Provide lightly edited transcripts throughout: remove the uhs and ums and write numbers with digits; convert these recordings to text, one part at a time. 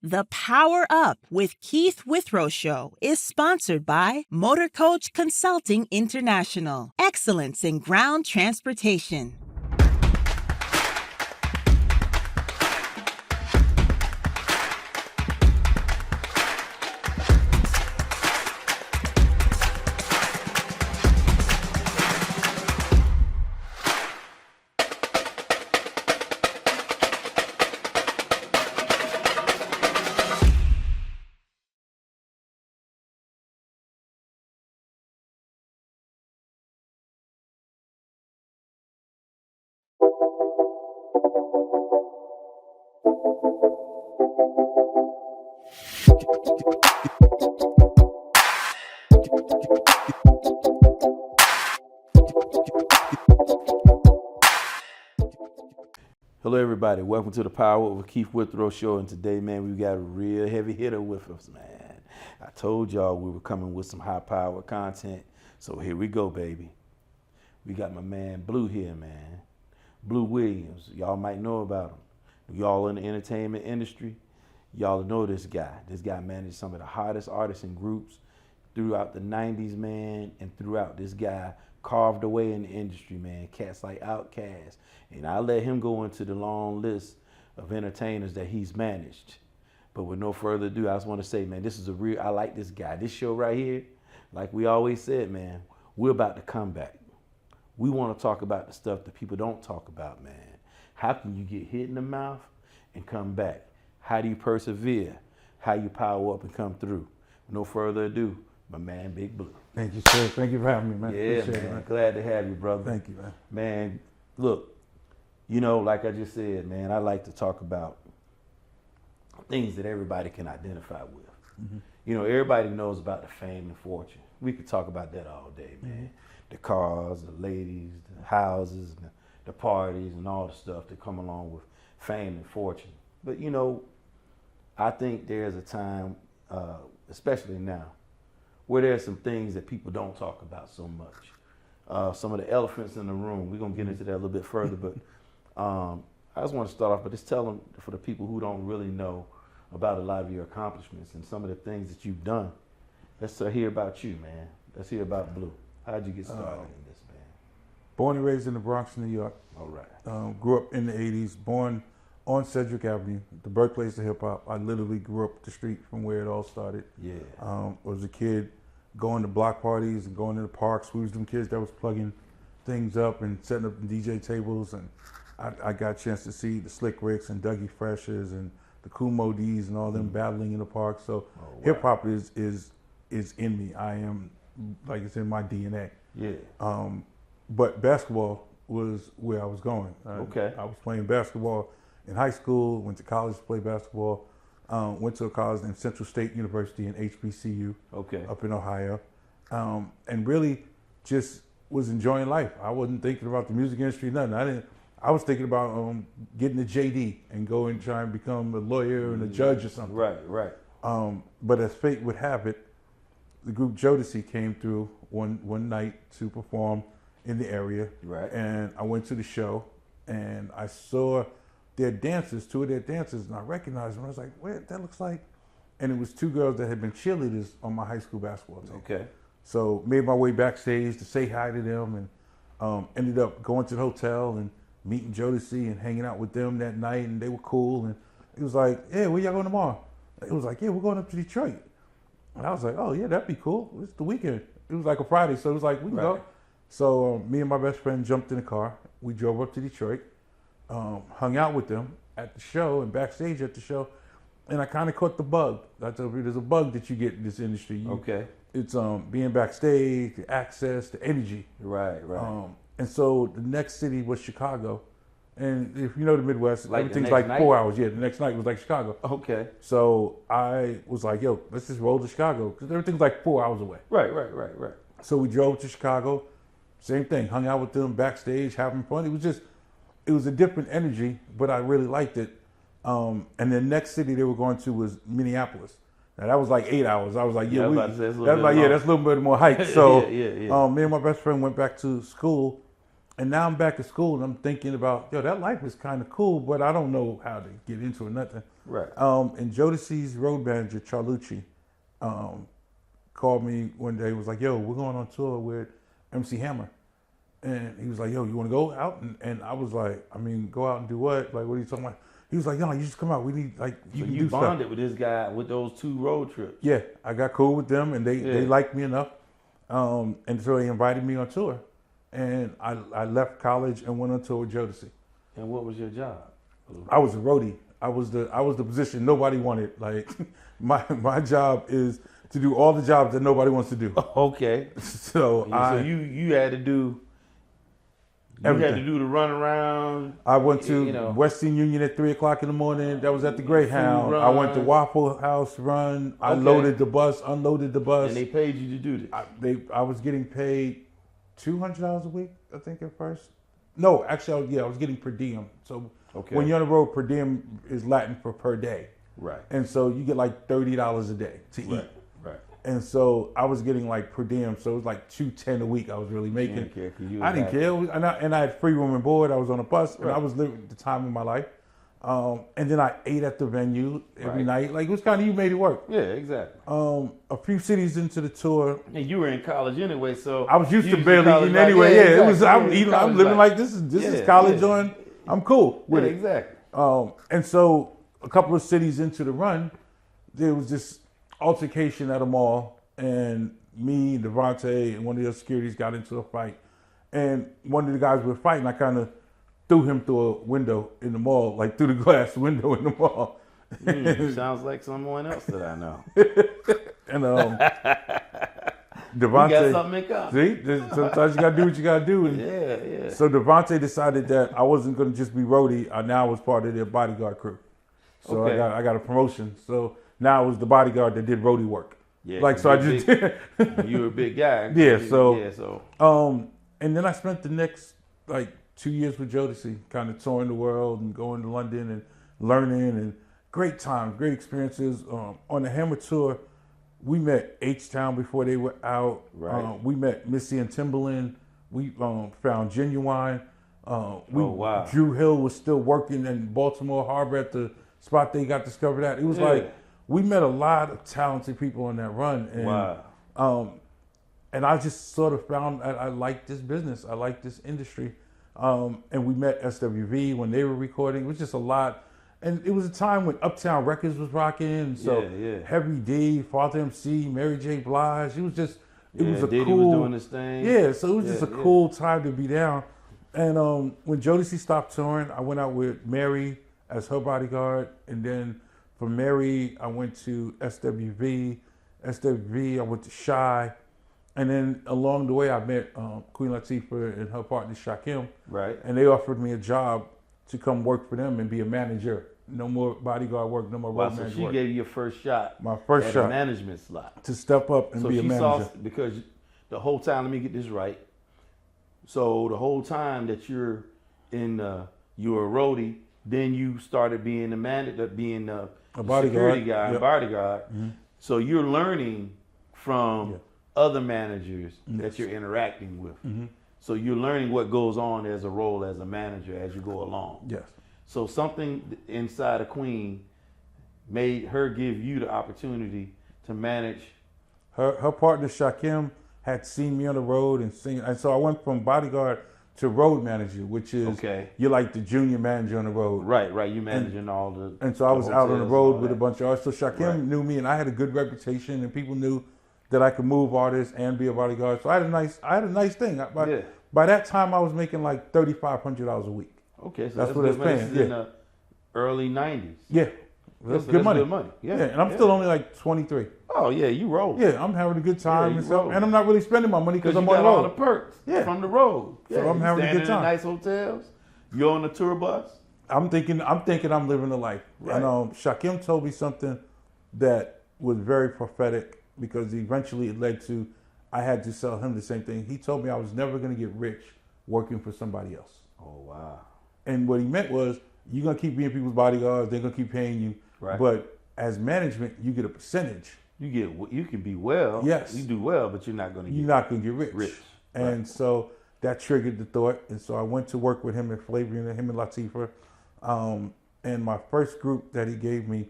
The Power Up with Keith Withrow show is sponsored by Motor Coach Consulting International. Excellence in ground transportation. Hello, everybody. Welcome to the PowerUp with Keith Withrow show. And today, man, we got a real heavy hitter with us, man. I told y'all we were coming with some high-power content. So here we go, baby. We got my man Blue here, man. Blue Williams. Y'all might know about him. Y'all in the entertainment industry, y'all know this guy. This guy managed some of the hottest artists and groups throughout the 90s, man, and throughout. This guy carved away in the industry, man. Cats like Outkast. And I'll let him go into the long list of entertainers that he's managed. But with no further ado, I just want to say, man, this is I like this guy. This show right here, like we always said, man, we're about to come back. We want to talk about the stuff that people don't talk about, man. How can you get hit in the mouth and come back? How do you persevere? How you power up and come through? With no further ado, my man, Big Blue. Thank you, sir. Thank you for having me, man. Yeah, Appreciate man. it, man. Glad to have you, brother. Thank you, man. Man, look, you know, like I just said, man, I like to talk about things that everybody can identify with. Mm-hmm. You know, everybody knows about the fame and fortune. We could talk about that all day, man. Mm-hmm. The cars, the ladies, the houses, the parties, and all the stuff that come along with fame and fortune. But, you know, I think there's a time, especially now, where there's some things that people don't talk about so much. Some of the elephants in the room, we're going to get into that a little bit further, but I just want to start off by just telling for the people who don't really know about a lot of your accomplishments and some of the things that you've done. Let's hear about you, man. Let's hear about Blue. How'd you get started in this, man? Born and raised in the Bronx, New York. All right. Grew up in the 80s, born on Cedric Avenue, the birthplace of hip hop. I literally grew up the street from where it all started. Yeah. Was a kid going to block parties and going to the parks. We was them kids that was plugging things up and setting up the DJ tables. And I got a chance to see the Slick Ricks and Dougie Freshers and the Kool Moe Dees and all them battling in the park. So hip hop is in me. I am, like it's in my DNA. Yeah. But basketball was where I was going. Okay. I was playing basketball in high school, went to college to play basketball, went to a college named Central State University in HBCU up in Ohio, and really just was enjoying life. I wasn't thinking about the music industry, nothing. I was thinking about getting a JD and go and try and become a lawyer and a judge or something. Right. But as fate would have it, the group Jodeci came through one night to perform in the area. Right. And I went to the show and I saw their dancers, two of their dancers, and I recognized them. I was like, "What? That looks like," and it was two girls that had been cheerleaders on my high school basketball team. Okay. So made my way backstage to say hi to them, and ended up going to the hotel and meeting Jodeci and hanging out with them that night, and they were cool. And it was like, "Yeah, where y'all going tomorrow?" It was like, "Yeah, we're going up to Detroit." And I was like, "Oh yeah, that'd be cool. It's the weekend." It was like a Friday, so it was like, "We can go." So me and my best friend jumped in the car. We drove up to Detroit. Hung out with them at the show and backstage at the show, and I kind of caught the bug. I told you, there's a bug that you get in this industry. It's being backstage, the access, the energy. Right. And so the next city was Chicago, and if you know the Midwest, like everything's like 4 hours. Yeah, the next night was like Chicago. Okay. So I was like, "Yo, let's just roll to Chicago," because everything's like 4 hours away. Right. So we drove to Chicago. Same thing. Hung out with them backstage, having fun. It was a different energy, but I really liked it. And the next city they were going to was Minneapolis. Now that was like 8 hours. I was like, that's a little bit more hike. So me and my best friend went back to school, And now I'm back at school and I'm thinking about, that life is kind of cool, but I don't know how to get into it, nothing. Right. And Jodeci's road manager, Charlucci, called me one day, was like, yo, we're going on tour with MC Hammer. And he was like, yo, you want to go out? And I was like, I mean, go out and do what? Like, what are you talking about? He was like, no, you just come out. We need, like, you So can you do stuff. bonded with this guy with those 2 road trips. Yeah, I got cool with them, and they liked me enough. And so they invited me on tour. And I left college and went on tour with Jodeci. And what was your job? I was a roadie. I was the position nobody wanted. Like, my job is to do all the jobs that nobody wants to do. Okay. So you had to do everything. You had to do the run around. I went to Western Union at 3:00 in the morning. That was at the Greyhound. Run. I went to Waffle House run. I loaded the bus, unloaded the bus. And they paid you to do this. I was getting paid $200 a week, I think, at first. No, actually, I was getting per diem. So when you're on the road, per diem is Latin for per day. Right. And so you get like $30 a day to eat. Right. And so I was getting like per diem, so it was like $210 a week I was really making. I didn't care. And I had free room and board. I was on a bus, and I was living the time of my life. And then I ate at the venue every night. Like, it was kind of, you made it work. Yeah, exactly. A few cities into the tour. And you were in college anyway, so I was used to barely eating anyway. Yeah, it was. I'm living like this is college on. I'm cool with it. Exactly. And so a couple of cities into the run, there was this altercation at a mall, and me, Devontae, and one of the other securities got into a fight. And one of the guys we were fighting, I kind of threw him through a window in the mall, like through the glass window in the mall. Sounds like someone else that I know. And Devontae, you got something in common. See, sometimes you gotta do what you gotta do. And yeah. So Devontae decided that I wasn't gonna just be roadie. I now was part of their bodyguard crew. So I got a promotion. So now I was the bodyguard that did roadie work. Yeah, like, so I just you were a big guy. So and then I spent the next like 2 years with Jodeci, kind of touring the world and going to London and learning, and great times, great experiences. On the Hammer tour, we met H-Town before they were out. Right. We met Missy and Timbaland. We found Genuine. Wow. Drew Hill was still working in Baltimore Harbor at the spot they got discovered at. It was like, we met a lot of talented people on that run. And, wow. And I just sort of found I like this business. I like this industry. And we met SWV when they were recording. It was just a lot. And it was a time when Uptown Records was rocking. So Heavy D, Father MC, Mary J. Blige. It was just, it was a Diddy cool. was doing his thing. Yeah, so it was just a cool time to be down. And when Jodeci stopped touring, I went out with Mary as her bodyguard. And then from Mary, I went to SWV. SWV, I went to Shy. And then along the way, I met Queen Latifah and her partner, Shakim. Right. And they offered me a job to come work for them and be a manager. No more bodyguard work, no more road manager work. So she gave you your first shot. My first shot. A management slot. To step up and be a manager. Because the whole time, let me get this right. So the whole time that you're in, you're a roadie, then you started being a manager, being a bodyguard, security guy, and bodyguard. Mm-hmm. So you're learning from other managers that you're interacting with. Mm-hmm. So you're learning what goes on as a role as a manager as you go along. Yes. So something inside of Queen made her give you the opportunity to manage. Her partner Shakim had seen me on the road and so I went from bodyguard to road manager, which is you're like the junior manager on the road. Right. You managing all the. And so I was out on the road with a bunch of artists. So Shakim knew me, and I had a good reputation, and people knew that I could move artists and be a bodyguard. So I had a nice thing. By that time, I was making like $3,500 a week. Okay, so that's what I was paying. In the early '90s. Yeah, that's good money. Good money. Yeah, and I'm still only like 23. Oh yeah, you roll. Yeah, I'm having a good time, and I'm not really spending my money because I'm on the road. All the perks from the road. So I'm having a good time. In nice hotels. You're on the tour bus. I'm thinking I'm living the life. Right. And Shakim told me something that was very prophetic, because eventually it led to I had to sell him the same thing. He told me I was never going to get rich working for somebody else. Oh wow! And what he meant was, you're going to keep being people's bodyguards. They're going to keep paying you. Right. But as management, you get a percentage. You can be well. Yes. You do well, but you're not going to get rich. And so that triggered the thought. And so I went to work with him at Flavor Unit, him and Latifah. And my first group that he gave me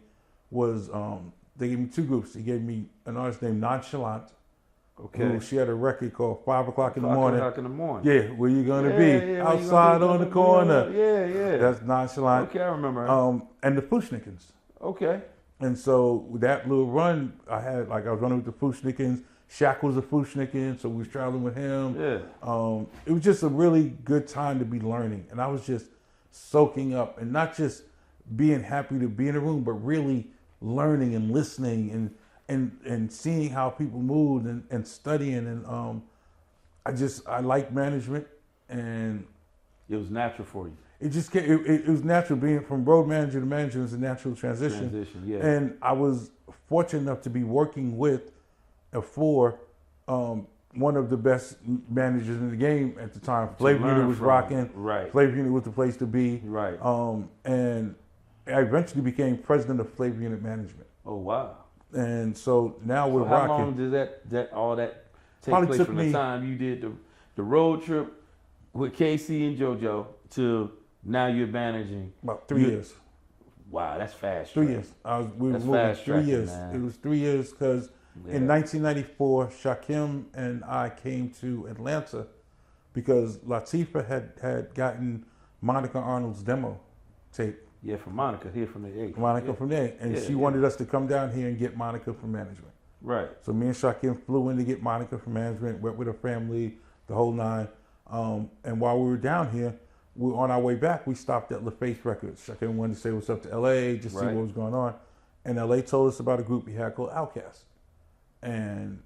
was, they gave me 2 groups. He gave me an artist named Nonchalant. Okay. She had a record called 5 o'clock in the morning. 5 o'clock in the morning. Yeah, where you gonna be? Outside on the corner. Yeah. That's Nonchalant. Okay, I remember. And the Fushnikins. Okay. And so with that little run, I was running with the Fushnikins. Shaq was a Fushnikin, so we was traveling with him. Yeah. It was just a really good time to be learning. And I was just soaking up and not just being happy to be in a room, but really learning and listening and seeing how people moved and studying. And I like management, and it was natural for you. It just it was natural. Being from road manager to manager was a natural transition. Yeah. And I was fortunate enough to be working with for one of the best managers in the game at the time. Flavor Unit was rocking. Right. Flavor Unit was the place to be. Right. And I eventually became president of Flavor Unit Management. Oh wow. And so now we're how rocking. How long did that take Probably place took from me, the time you did the road trip with KC and JoJo to now you're managing? About 3 years. Wow, that's fast. 3 years. We were moving 3 years. Man. It was 3 years because in 1994, Shakim and I came to Atlanta because Latifah had gotten Monica Arnold's demo tape. Yeah, from Monica here from the 8. Monica from there. And she wanted us to come down here and get Monica from management. Right. So me and Shakim flew in to get Monica from management, went with her family, the whole 9. And while we were down here, we were on our way back, we stopped at LaFace Records. Shakim wanted to say what's up to LA, just see what was going on. And LA told us about a group he had called Outkast. And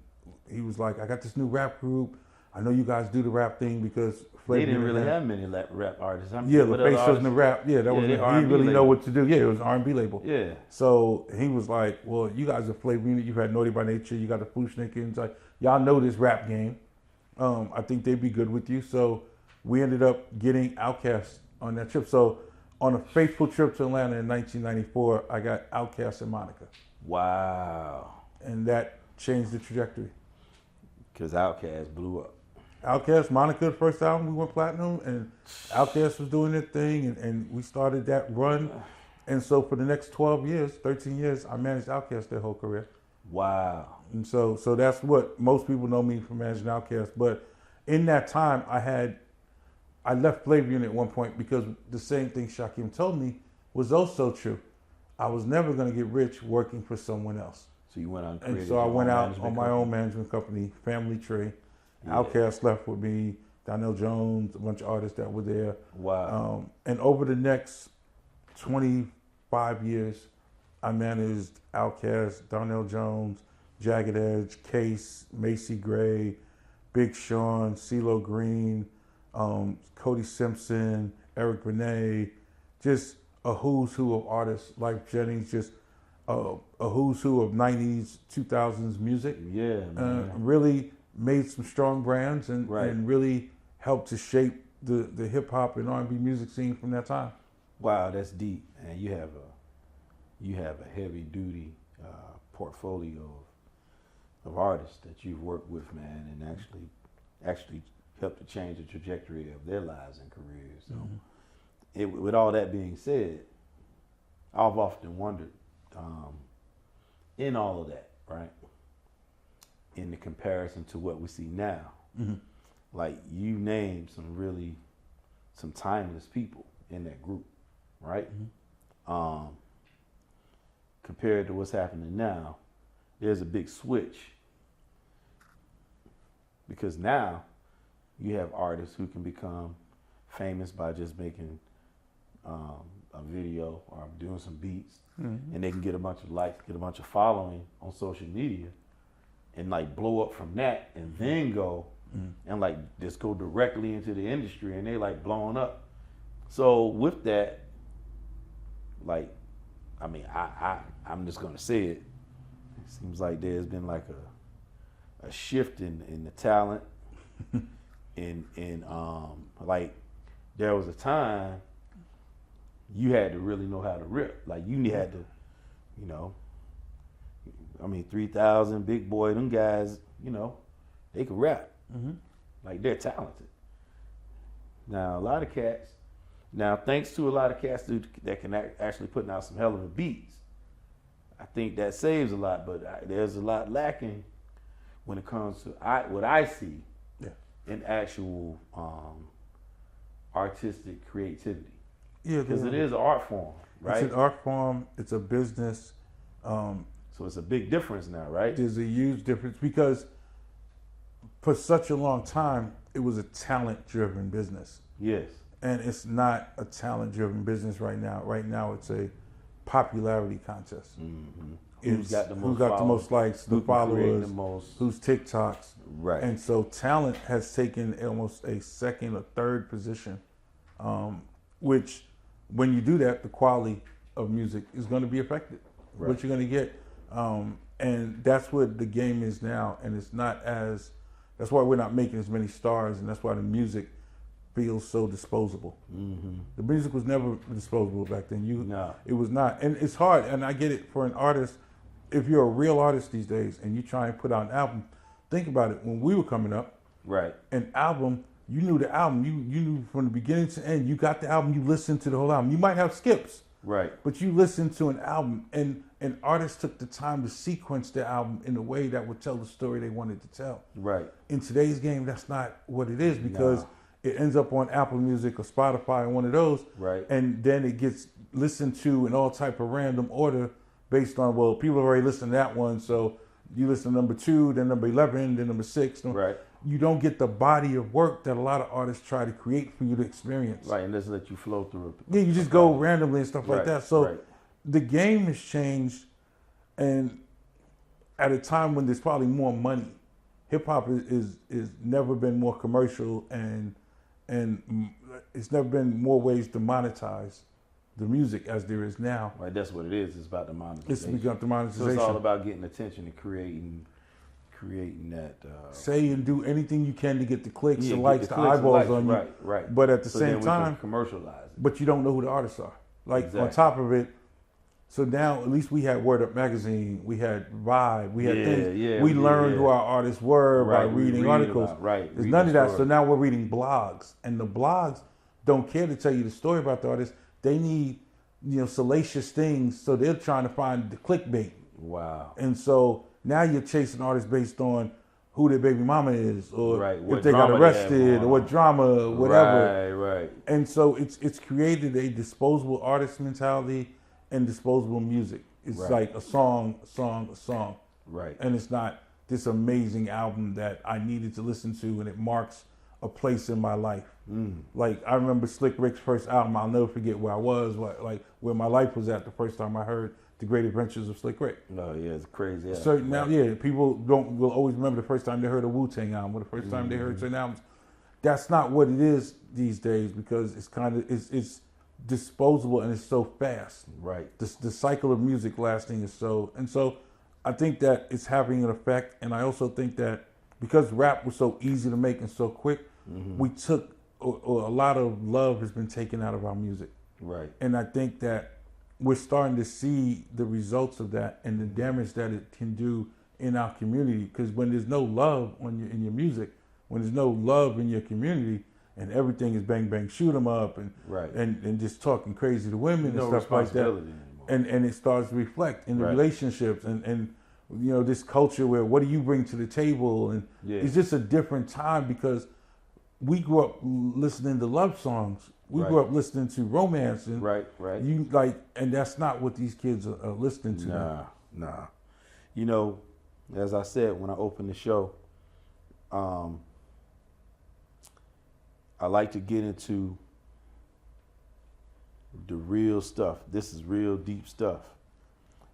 he was like, I got this new rap group. I know you guys do the rap thing because they didn't really have many rap artists. LaFace wasn't the rap. Yeah, that was. He didn't really know what to do. Yeah, it was an R&B label. Yeah. So he was like, well, you guys are Flavor Unit. You had Naughty by Nature. You got the Fushnikins. Like, y'all know this rap game. I think they'd be good with you. So we ended up getting Outkast on that trip. So on a faithful trip to Atlanta in 1994, I got Outkast and Monica. Wow. And that changed the trajectory. Because Outkast blew up. Outkast, Monica, the first album we went platinum, and Outkast was doing their thing, and we started that run. And so for the next 12 years, 13 years, I managed Outkast their whole career. Wow. And so that's what most people know me for managing Outkast. But in that time, I left Flavor Unit at one point because the same thing Shakim told me was also true. I was never going to get rich working for someone else. So you went out and so I went out on my own management company, Family Tree. Yeah. Outkast left with me, Donnell Jones, a bunch of artists that were there. Wow. And over the next 25 years, I managed Outkast, Donnell Jones, Jagged Edge, Case, Macy Gray, Big Sean, CeeLo Green, Cody Simpson, Eric Benet, just a who's who of artists, Life Jennings, just a who's who of 90s, 2000s music. Yeah, man. Really made some strong brands and really helped to shape the hip hop and R&B music scene from that time. Wow, that's deep, man. You have a heavy duty portfolio of artists that you've worked with, man, and actually helped to change the trajectory of their lives and careers. So, with all that being said, I've often wondered, in all of that, right? In the comparison to what we see now, like you named some timeless people in that group, right? Compared to what's happening now, there's a big switch because now you have artists who can become famous by just making a video or doing some beats, and they can get a bunch of likes, get a bunch of following on social media, and like blow up from that, and then go and like just go directly into the industry, and they like blowing up. So with that, like, I mean, I'm just gonna say it. It seems like there's been like a shift in the talent, in like there was a time you had to really know how to rip. Like you had to, you know, I mean, 3,000, Big Boy, them guys, you know, they could rap. Like they're talented. Now, a lot of cats, now thanks to a lot of cats that can actually put out some hell of a beats, I think that saves a lot, but there's a lot lacking when it comes to what I see in actual artistic creativity. Yeah, because it is an art form, right? It's an art form. It's a business. So it's a big difference now, right? There's a huge difference because for such a long time, it was a talent-driven business. Yes. And it's not a talent-driven business right now. Right now, it's a popularity contest. Mm-hmm. Who's got the most likes, the followers, who's TikToks. Right. And so talent has taken almost a second or third position, which when you do that, the quality of music is going to be affected. Right. What you're going to get. And that's what the game is now. And it's not as, that's why we're not making as many stars, and that's why the music feels so disposable. Mm-hmm. The music was never disposable back then. No. It was not. And it's hard, and I get it for an artist. If you're a real artist these days and you try and put out an album, think about it. When we were coming up, right, an album, you knew the album. You knew from the beginning to end. You got the album. You listened to the whole album. You might have skips, right, but you listened to an album, and an artist took the time to sequence the album in a way that would tell the story they wanted to tell. Right. In today's game, that's not what it is, because it ends up on Apple Music or Spotify or one of those, right, and then it gets listened to in all type of random order based on, well, people have already listened to that one, so you listen to number 2, then number 11, then number 6. Right. You don't get the body of work that a lot of artists try to create for you to experience. Right, and just let you flow through it. Yeah, you just go randomly and stuff like that. So right. The game has changed, and at a time when there's probably more money. Hip hop is never been more commercial, and it's never been more ways to monetize the music as there is now. Right, that's what it is. It's about the monetization. It's become the monetization. So it's all about getting attention and creating that. Say and do anything you can to get the clicks, the likes, the eyeballs on you. Right, right. But at the same time, commercialize it. But you don't know who the artists are. Like exactly. On top of it, so now at least we had Word Up Magazine, we had Vibe, we had things. Yeah, we learned who our artists were by reading articles. There's none of that. So now we're reading blogs, and the blogs don't care to tell you the story about the artist. They need, salacious things, so they're trying to find the clickbait. Wow. And so now you're chasing artists based on who their baby mama is, or if they got arrested, or what drama, whatever. Right. And so it's created a disposable artist mentality and disposable music. It's like a song. Right. And it's not this amazing album that I needed to listen to, and it marks a place in my life. Like I remember Slick Rick's first album. I'll never forget where I was, where my life was at the first time I heard The Great Adventures of Slick Rick. No, yeah, it's crazy. Yeah. Certain now, people will always remember the first time they heard a Wu-Tang album, or the first time they heard certain albums. That's not what it is these days, because it's disposable and it's so fast. Right. The cycle of music lasting is so, and so I think that it's having an effect. And I also think that because rap was so easy to make and so quick, we took, or a lot of love has been taken out of our music. Right. And I think that we're starting to see the results of that and the damage that it can do in our community. Because when there's no love in your music, when there's no love in your community, and everything is bang bang shoot 'em up and just talking crazy to women and stuff like that, and it starts to reflect in the relationships and this culture where what do you bring to the table, and it's just a different time, because we grew up listening to love songs. We grew up listening to romance, and and that's not what these kids are listening to. Nah. As I said when I opened the show, I like to get into the real stuff. This is real deep stuff.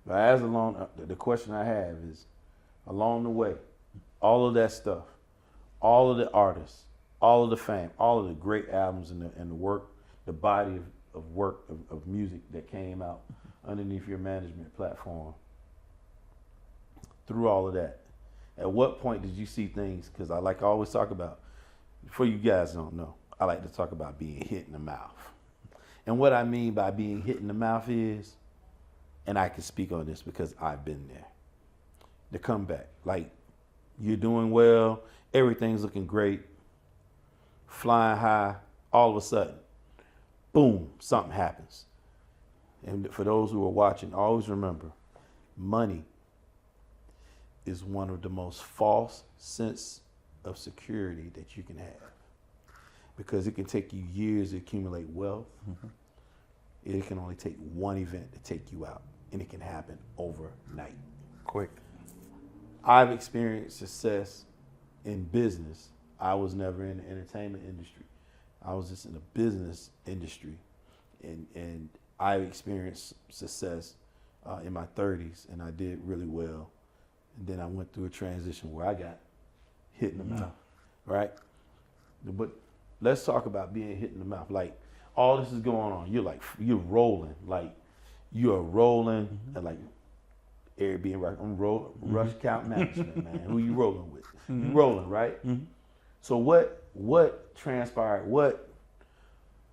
But the question I have is, along the way, all of that stuff, all of the artists, all of the fame, all of the great albums and the work, the body of work of music that came out underneath your management platform, through all of that, at what point did you see things? Because I always talk about, for you guys don't know, I like to talk about being hit in the mouth. And what I mean by being hit in the mouth is, and I can speak on this because I've been there, the comeback. Like, you're doing well, everything's looking great, flying high, all of a sudden, boom, something happens. And for those who are watching, always remember, money is one of the most false sense of security that you can have, because it can take you years to accumulate wealth. Mm-hmm. It can only take one event to take you out, and it can happen overnight. Quick. I've experienced success in business. I was never in the entertainment industry. I was just in the business industry, and I experienced success in my 30s, and I did really well. And then I went through a transition where I got hit in the mouth, right? But let's talk about being hit in the mouth. Like, all this is going on. You're rolling. Like, you are rolling, mm-hmm. and like, Airbnb, right? I'm rolling, mm-hmm. Rush Count Management, man. Who you rolling with? Mm-hmm. You rolling, right? Mm-hmm. So what transpired? What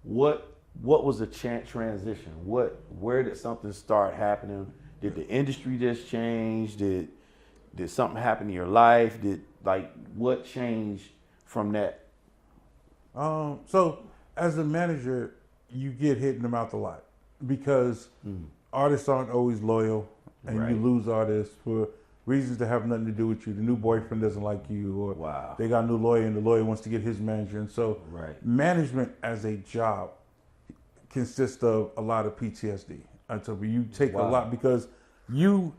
was the transition? Where did something start happening? Did the industry just change? Did something happen in your life? What changed from that? So as a manager, you get hit in the mouth a lot because artists aren't always loyal, and right. You lose artists for reasons that have nothing to do with you. The new boyfriend doesn't like you, or wow. They got a new lawyer and the lawyer wants to get his manager. And so right. Management as a job consists of a lot of PTSD. So you take wow. a lot because you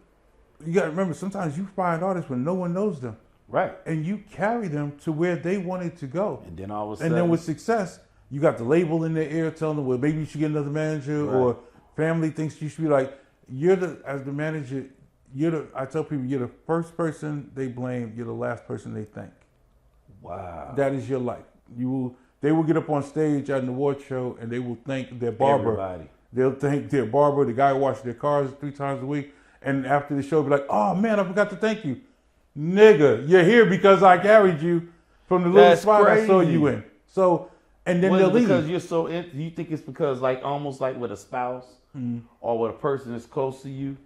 got to remember, sometimes you find artists when no one knows them. Right. And you carry them to where they wanted to go. And then all of a sudden. And then with success, you got the label in their ear telling them, well, maybe you should get another manager, right. Or family thinks you should be like, as the manager, I tell people, you're the first person they blame, you're the last person they thank. Wow. That is your life. They will get up on stage at an award show and they will thank their barber. Everybody. They'll thank their barber, the guy who washes their cars 3 times a week. And after the show, be like, oh man, I forgot to thank you. Nigga, you're here because I carried you from the little spot I saw you in. So, and then they'll leave. Because you're so, you think it's because almost like with a spouse mm-hmm. or with a person that's close to you?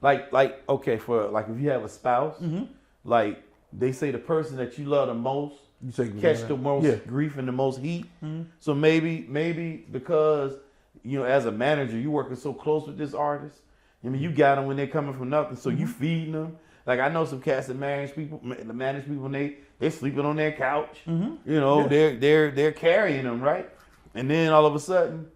Okay, if you have a spouse, mm-hmm. like they say the person that you love the most catch the most grief and the most heat. Mm-hmm. So maybe because, as a manager, you working so close with this artist. I mean, you got them when they're coming from nothing, so mm-hmm. you feeding them. Like, I know some cats that manage people, and they're sleeping on their couch. Mm-hmm. They're carrying them, right? And then all of a sudden,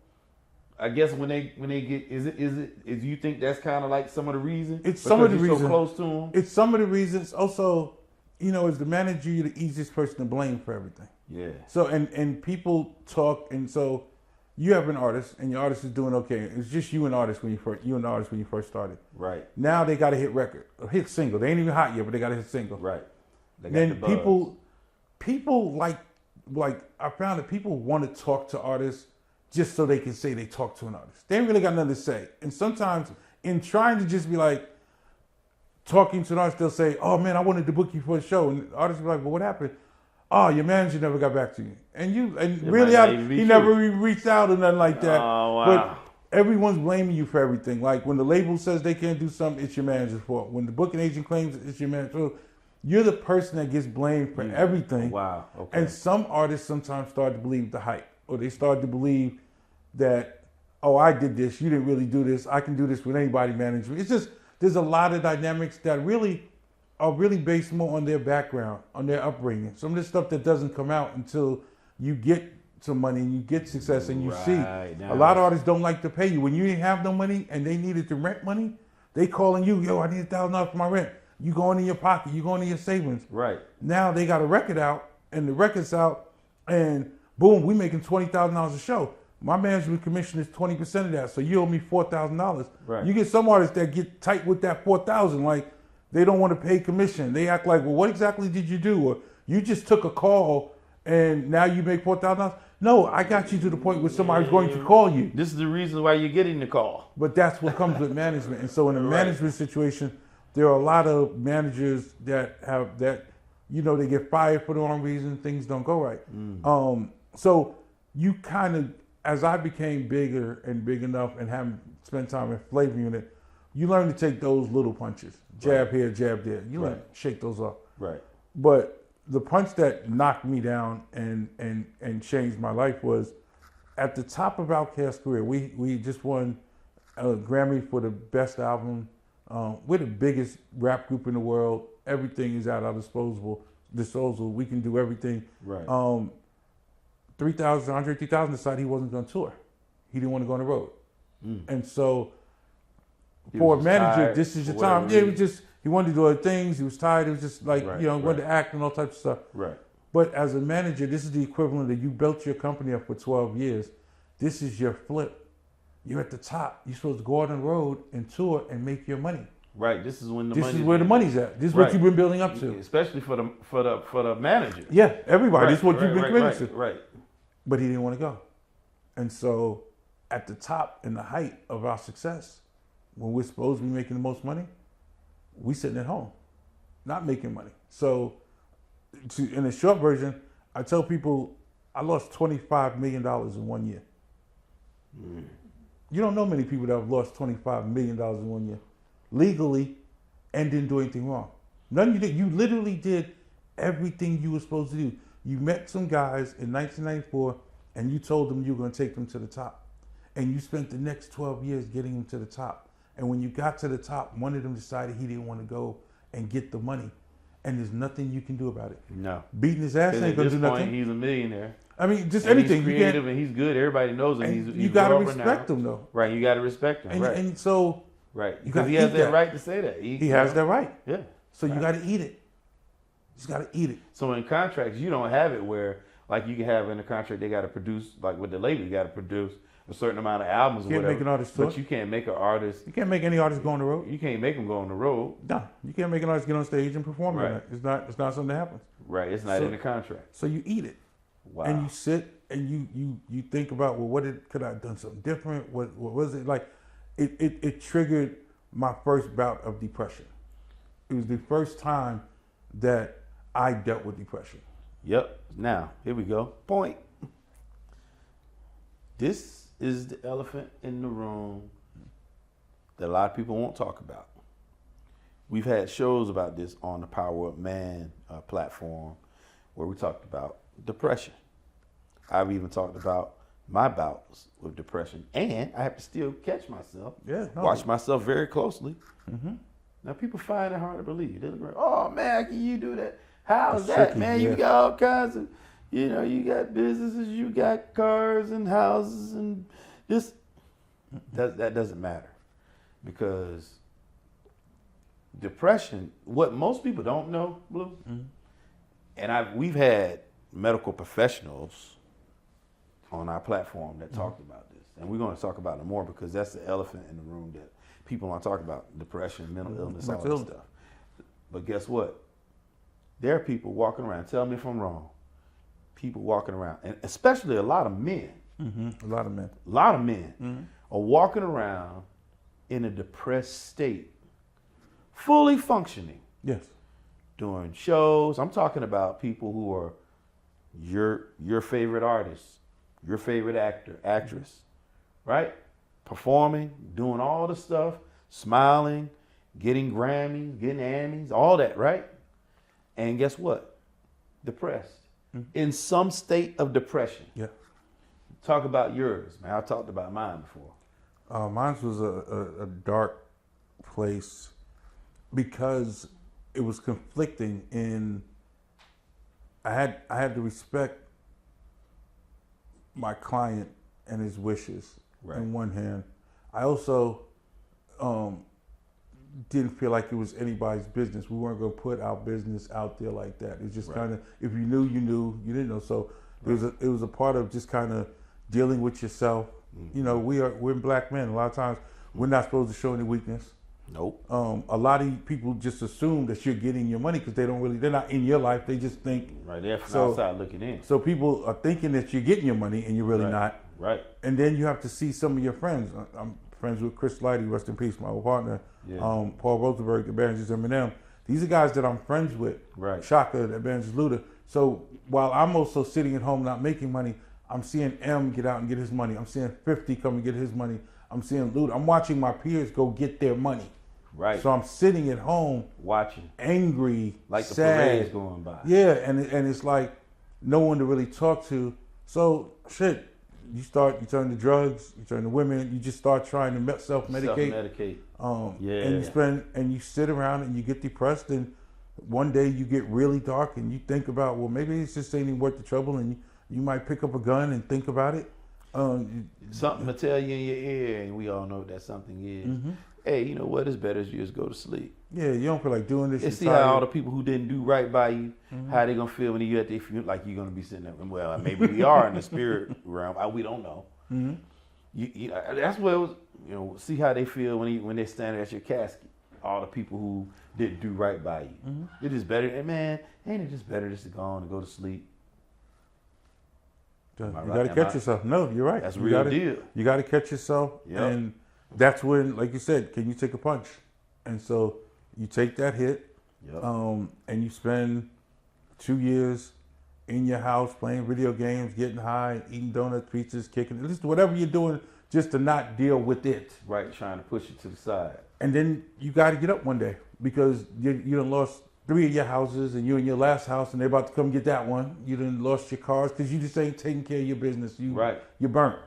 I guess when they get, is you think that's kind of like some of the reason? It's some of the reasons. So close to them. It's some of the reasons. Also, as the manager, you're the easiest person to blame for everything. Yeah. So and people talk, and so you have an artist, and your artist is doing okay. It's just you and artist when you first started. Right. Now they got a hit record, a hit single. They ain't even hot yet, but they got a hit single. Right. Then people like I found that people want to talk to artists just so they can say they talked to an artist. They ain't really got nothing to say. And sometimes in trying to just be like talking to an artist, they'll say, oh man, I wanted to book you for a show. And the artist will be like, well, what happened? Oh, your manager never got back to you. And he never reached out or nothing like that. Oh, wow. But everyone's blaming you for everything. Like when the label says they can't do something, it's your manager's fault. When the booking agent claims it's your manager's fault. You're the person that gets blamed for everything. Wow. Okay. And some artists sometimes start to believe the hype. Or they start to believe that, oh, I did this, you didn't really do this, I can do this with anybody managing. It's just, there's a lot of dynamics that are really based more on their background, on their upbringing. Some of the stuff that doesn't come out until you get some money and you get success and you see. A lot of artists don't like to pay you. When you didn't have no money and they needed to rent money, they calling you, yo, I need $1,000 for my rent. You going in your pocket, you going in your savings. Right. Now they got a record out and the record's out and boom, we making $20,000 a show. My management commission is 20% of that, so you owe me $4,000. Right. You get some artists that get tight with that $4,000, like they don't want to pay commission. They act like, well, what exactly did you do? Or you just took a call and now you make $4,000. No, I got you to the point where somebody's going to call you. This is the reason why you're getting the call. But that's what comes with management. And so in a management situation, there are a lot of managers that have that, they get fired for the wrong reason. Things don't go right. So you kind of, as I became bigger and big enough and having spent time in Flavor Unit, you learn to take those little punches. Jab here, jab there. You learn to shake those off. Right. But the punch that knocked me down and changed my life was at the top of Outkast's career, we just won a Grammy for the best album. We're the biggest rap group in the world. Everything is at our disposal. We can do everything. Right. 3,000 decided he wasn't going to tour. He didn't want to go on the road. And so for a manager, tired, this is your time. Yeah, he wanted to do other things. He was tired. It was just like, wanted to act and all types of stuff. Right. But as a manager, this is the equivalent of you built your company up for 12 years. This is your flip. You're at the top. You're supposed to go out on the road and tour and make your money. Right. This is when the This money. is where the money's at. This is what you've been building up to. Especially for the manager. Yeah, everybody. This is what you've been committed to. Right. But he didn't want to go. And so at the top and the height of our success, when we're supposed to be making the most money, we sitting at home, not making money. So in a short version, I tell people I lost $25 million in 1 year. You don't know many people that have lost $25 million in 1 year, legally, and didn't do anything wrong. None of you did. You literally did everything you were supposed to do. You met some guys in 1994, and you told them you were going to take them to the top. And you spent the next 12 years getting them to the top. And when you got to the top, one of them decided he didn't want to go and get the money. And there's nothing you can do about it. No. Beating his ass ain't going to do nothing. He's a millionaire. I mean, just and anything. He's creative and he's good. Everybody knows him. You got to respect him, though. Right. You got to respect him. Right. And so. Right. Because he has that right to say that. He has that right. Yeah. So you got to eat it. You just got to eat it. So in contracts, you don't have it where, like, you can have in a contract, they got to produce, like with the label, you got to produce a certain amount of albums or whatever. You can't make an artist tour. But you can't make an artist. You can't make any artist go on the road. You can't make them go on the road. No. You can't make an artist get on stage and perform. Right. It's not something that happens. Right. It's not in the contract. So you eat it. Wow. And you sit and you think about, well, could I have done something different? What was it like? It triggered my first bout of depression. It was the first time that I dealt with depression. Yep. Now, here we go. Point. This is the elephant in the room that a lot of people won't talk about. We've had shows about this on the PowerUp Man platform where we talked about depression. I've even talked about my bouts with depression, and I have to still catch myself, watch myself very closely. Mm-hmm. Now, people find it hard to believe. They're like, oh, man, can you do that? How's that, tricky, man? You got all kinds of, you got businesses, you got cars and houses and this. That doesn't matter, because depression, what most people don't know, Blue, and we've had medical professionals on our platform that talked about this, and we're going to talk about it more because that's the elephant in the room that people want to talk about: depression, mental illness, all that stuff. But guess what? There are people walking around. Tell me if I'm wrong. People walking around, and especially a lot of men. Mm-hmm. A lot of men. A lot of men are walking around in a depressed state, fully functioning. Yes. Doing shows. I'm talking about people who are your favorite artist, your favorite actor, actress, right? Performing, doing all the stuff, smiling, getting Grammys, getting Emmys, all that, right? And guess what? Depressed. In some state of depression. Yeah. Talk about yours, man. I talked about mine before. Mine was a dark place because it was conflicting in I had to respect my client and his wishes in one hand. I also didn't feel like it was anybody's business. We weren't going to put our business out there like that. It was just kind of, if you knew, you knew. You didn't know. So it was a part of just kind of dealing with yourself. Mm-hmm. We're black men. A lot of times we're not supposed to show any weakness. Nope. A lot of people just assume that you're getting your money because they're not in your life. They just think. Right, they're from outside looking in. So people are thinking that you're getting your money and you're really not. Right. And then you have to see some of your friends. I'm friends with Chris Lighty, rest in peace, my old partner. Yeah. Paul Rosenberg, the Evangelist Eminem. These are guys that I'm friends with. Right. Shaka, the Evangelist Luda. So while I'm also sitting at home not making money, I'm seeing M get out and get his money. I'm seeing 50 come and get his money. I'm seeing Luda. I'm watching my peers go get their money. Right. So I'm sitting at home watching, angry, like the sad. parade's going by. Yeah, and it's like no one to really talk to. So shit, you turn to drugs, you turn to women, you just start trying to self-medicate. Self-medicate. And you sit around and you get depressed, and one day you get really dark and you think about, well, maybe it's just ain't even worth the trouble, and you might pick up a gun and think about it. Something to tell you in your ear, and we all know what that something is. Mm-hmm. Hey, you know what? It's better if you just go to sleep. Yeah, you don't feel like doing this. And see how all the people who didn't do right by you, how they gonna feel when you at there, feel like you're gonna be sitting there. Well, maybe we are in the spirit realm. We don't know. Mm-hmm. That's what it was. You know, see how they feel when they're standing at your casket. All the people who didn't do right by you. Mm-hmm. It is better. And man, ain't it just better just to go on and go to sleep? You got to catch yourself. No, you're right. That's real deal. You got to catch yourself, and that's when, like you said, can you take a punch? And so you take that hit, and you spend 2 years in your house playing video games, getting high, eating donuts, pizzas, kicking, just whatever you're doing, just to not deal with it. Right, trying to push it to the side. And then you got to get up one day because you done lost 3 of your houses, and you're in your last house, and they're about to come get that one. You done lost your cars because you just ain't taking care of your business. You're burnt.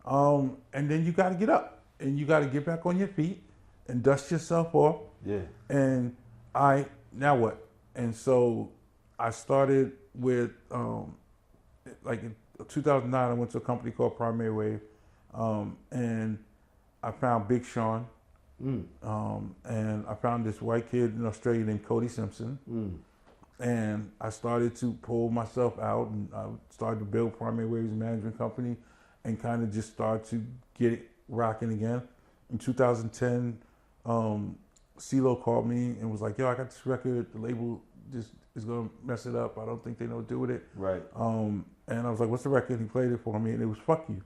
And then you got to get up, and you got to get back on your feet and dust yourself off. Yeah. And now what? And so I started with, like in 2009, I went to a company called Primary Wave, and I found Big Sean. And I found this white kid in Australia named Cody Simpson, and I started to pull myself out, and I started to build Primary Waves Management Company, and kind of just start to get it rocking again. In 2010, CeeLo called me and was like, "Yo, I got this record. The label just is gonna mess it up. I don't think they know what to do with it." Right. And I was like, "What's the record?" He played it for me, and it was "Fuck You."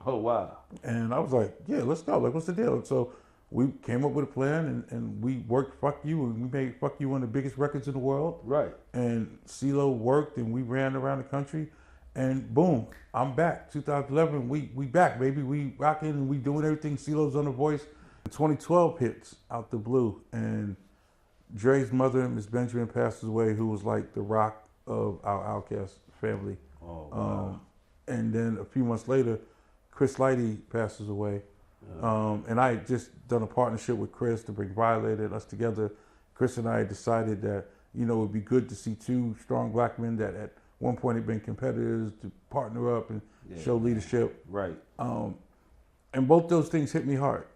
Oh wow. And I was like, "Yeah, let's go. Like, what's the deal?" And so we came up with a plan, and we worked "Fuck You," and we made "Fuck You" one of the biggest records in the world. Right. And CeeLo worked, and we ran around the country, and boom, I'm back. 2011, we back, baby. We rocking, and we doing everything. CeeLo's on The Voice. 2012 hits out the blue, and Dre's mother, Miss Benjamin, passes away, who was like the rock of our Outkast family. Oh wow. And then a few months later, Chris Lighty passes away. And I had just done a partnership with Chris to bring Violated, us together. Chris and I decided that, it would be good to see two strong black men that at one point had been competitors to partner up and show leadership. Right. And both those things hit me hard.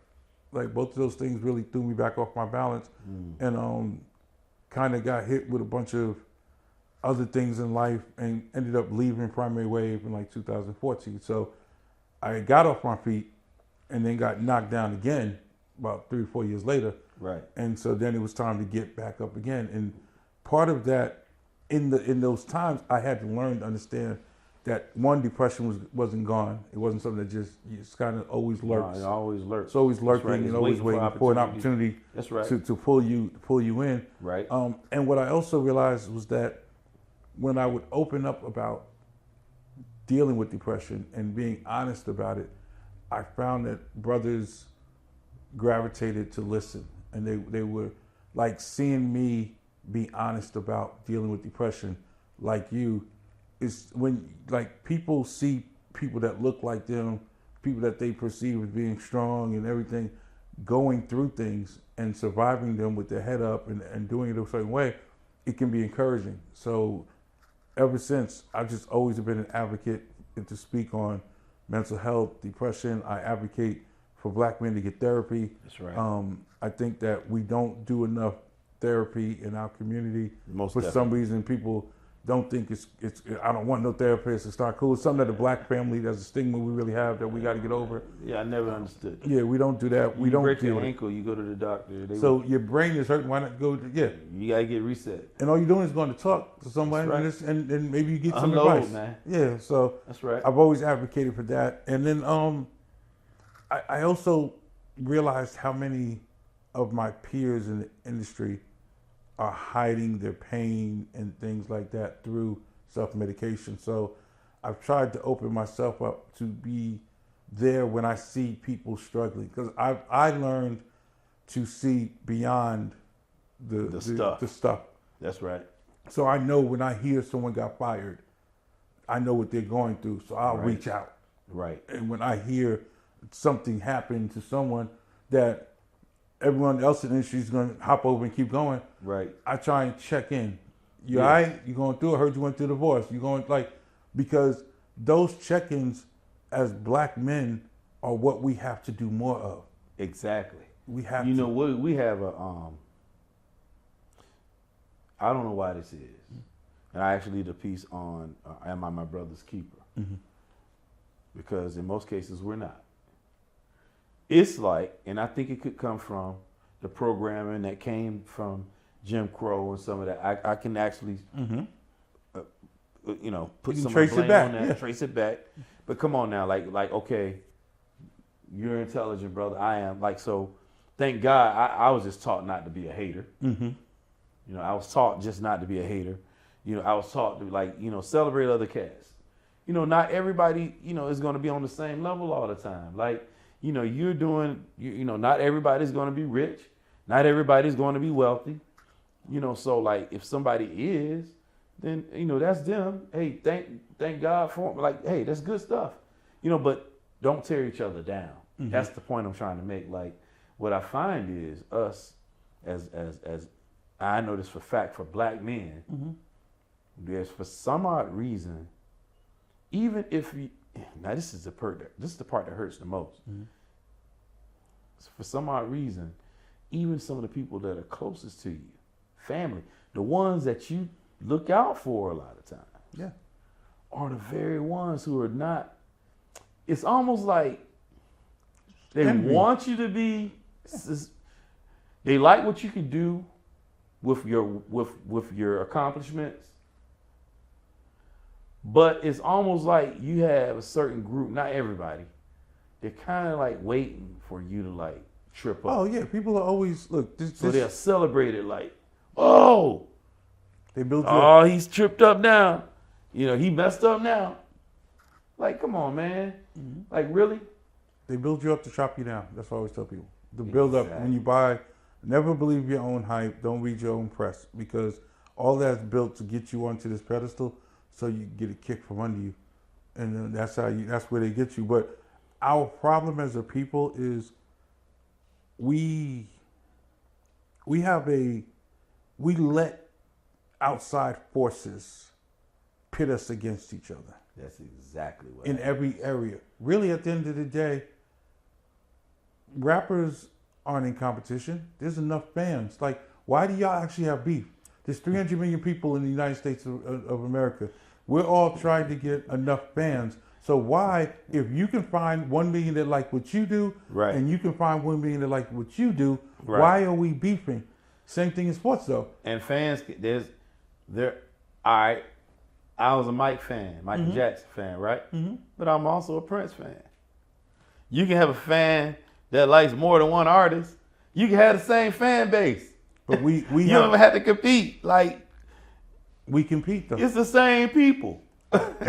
Like, both of those things really threw me back off my balance, and kind of got hit with a bunch of other things in life, and ended up leaving Primary Wave in like 2014. So I got off my feet, and then got knocked down again about 3 or 4 years later. Right. And so then it was time to get back up again. And part of that, in those times, I had to learn to understand that one, depression wasn't gone. It wasn't something that just kind of always lurks. No, it always lurks. It's always lurking, right. and always waiting for an opportunity. That's right. to pull you in. Right. And what I also realized was that when I would open up about dealing with depression and being honest about it, I found that brothers gravitated to listen, and they were like seeing me be honest about dealing with depression, like you. Is when like people see people that look like them, people that they perceive as being strong and everything, going through things and surviving them with their head up and doing it a certain way, it can be encouraging. So ever since, I've just always been an advocate to speak on mental health, depression. I advocate for black men to get therapy. That's right. I think that we don't do enough therapy in our community. Most for definitely. some reason, people don't think it's. I don't want no therapist. It's not cool. It's something that the black family, there's a stigma we really have that we got to get over. Yeah, I never understood. Yeah, we don't do that. We You don't break deal your with it. ankle, you go to the doctor. So your brain is hurting. Why not go? You gotta get reset. And all you're doing is going to talk to somebody, That's right. and maybe you get some Unload, advice. man. Yeah, so That's right. I've always advocated for that. And then I also realized how many of my peers in the industry are hiding their pain and things like that through self-medication. So I've tried to open myself up to be there when I see people struggling, because I learned to see beyond the stuff. That's right. So I know when I hear someone got fired, I know what they're going through. So I'll Right. reach out. Right. And when I hear something happen to someone that everyone else in the industry is going to hop over and keep going, Right. I try and check in. You Yes. all right? You going through it? I heard you went through a divorce. You going because those check-ins as black men are what we have to do more of. Exactly. We have You to. know, we have a, I don't know why this is. And I actually did a piece on, am I my brother's keeper? Mm-hmm. Because in most cases, we're not. It's like, and I think it could come from the programming that came from Jim Crow and some of that. I can actually, you know, put You can some trace it blame back, on that, yeah. trace it back. But come on now, like, okay, you're intelligent, brother. I am. Like, so thank God I was just taught not to be a hater. Mm-hmm. You know, I was taught just not to be a hater. You know, I was taught to, like, you know, celebrate other cats. You know, not everybody, you know, is going to be on the same level all the time. Like, you know, you're doing, you know, not everybody's going to be rich. Not everybody's going to be wealthy. You know, so like if somebody is, then, you know, that's them. Hey, thank God for them. Like, hey, that's good stuff. You know, but don't tear each other down. Mm-hmm. That's the point I'm trying to make. Like, what I find is us as I know this for fact for black men, there's for some odd reason, even if you, now this is the part that hurts the most. For some odd reason, even some of the people that are closest to you, family, the ones that you look out for a lot of times, Yeah. are the very ones who are not. It's almost like they Envy. want you to be. They like what you can do with your accomplishments, but it's almost like you have a certain group. Not everybody. They're kind of like waiting for you to like trip up. Oh yeah, people are always look. So they'll celebrate it like, oh, they build you. oh, he's tripped up now. You know, he messed up now. Like, come on, man. Like, really? They build you up to chop you down. That's what I always tell people. The build up when you buy. Never believe your own hype. Don't read your own press because all that's built to get you onto this pedestal, so you get a kick from under you, and then that's where they get you. But our problem as a people is we let outside forces pit us against each other. That's exactly what. In every area. Really, at the end of the day, rappers aren't in competition. There's enough fans. Like, why do y'all actually have beef? There's 300 million people in the United States of America. We're all trying to get enough fans. So why, if you can find 1 million that like what you do, Right. and you can find 1 million that like what you do, Right. why are we beefing? Same thing in sports, though. And fans, all right. I was a Mike fan, Michael Jackson fan, right? But I'm also a Prince fan. You can have a fan that likes more than one artist. You can have the same fan base. But we You don't even have to compete. Like, we compete though. it's the same people.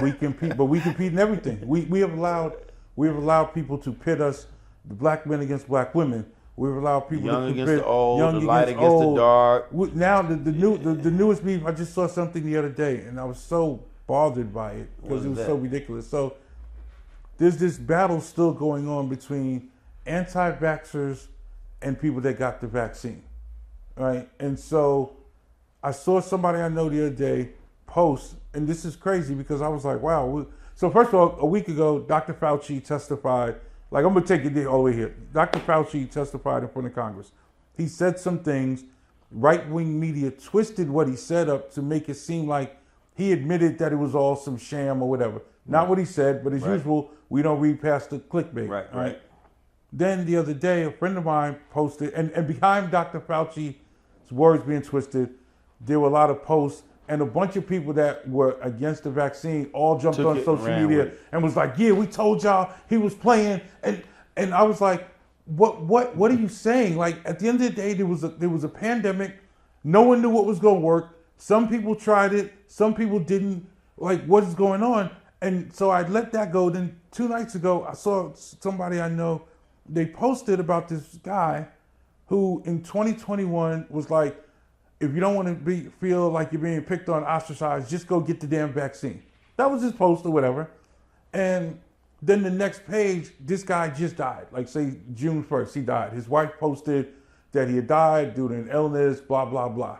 We compete, but we compete in everything. We have allowed people to pit us, the black men against black women. We've allowed people Young to against pit the old, young the light against old. the dark. Now the newest beef. I just saw something the other day, and I was so bothered by it because it was so ridiculous. So there's this battle still going on between anti-vaxxers and people that got the vaccine, right? And so I saw somebody I know the other day post, and this is crazy because I was like, wow. So first of all, a week ago, Dr. Fauci testified. Like, I'm going to take it all the way here. Dr. Fauci testified in front of Congress. He said some things. Right-wing media twisted what he said up to make it seem like he admitted that it was all some sham or whatever. Not what he said, but as usual, we don't read past the clickbait. Right. Then the other day, a friend of mine posted, and behind Dr. Fauci's words being twisted, there were a lot of posts, and a bunch of people that were against the vaccine all jumped on social media and was like, yeah, we told y'all he was playing. And I was like, what are you saying? Like, at the end of the day, there was a pandemic. No one knew what was going to work. Some people tried it. Some people didn't. Like, what is going on? And so I let that go. Then 2 nights ago, I saw somebody I know, they posted about this guy who in 2021 was like, if you don't want to feel like you're being picked on, ostracized, just go get the damn vaccine. That was his post or whatever. And Then the next page, this guy just died. Like say June 1st, he died. His wife posted that he had died due to an illness, blah, blah, blah.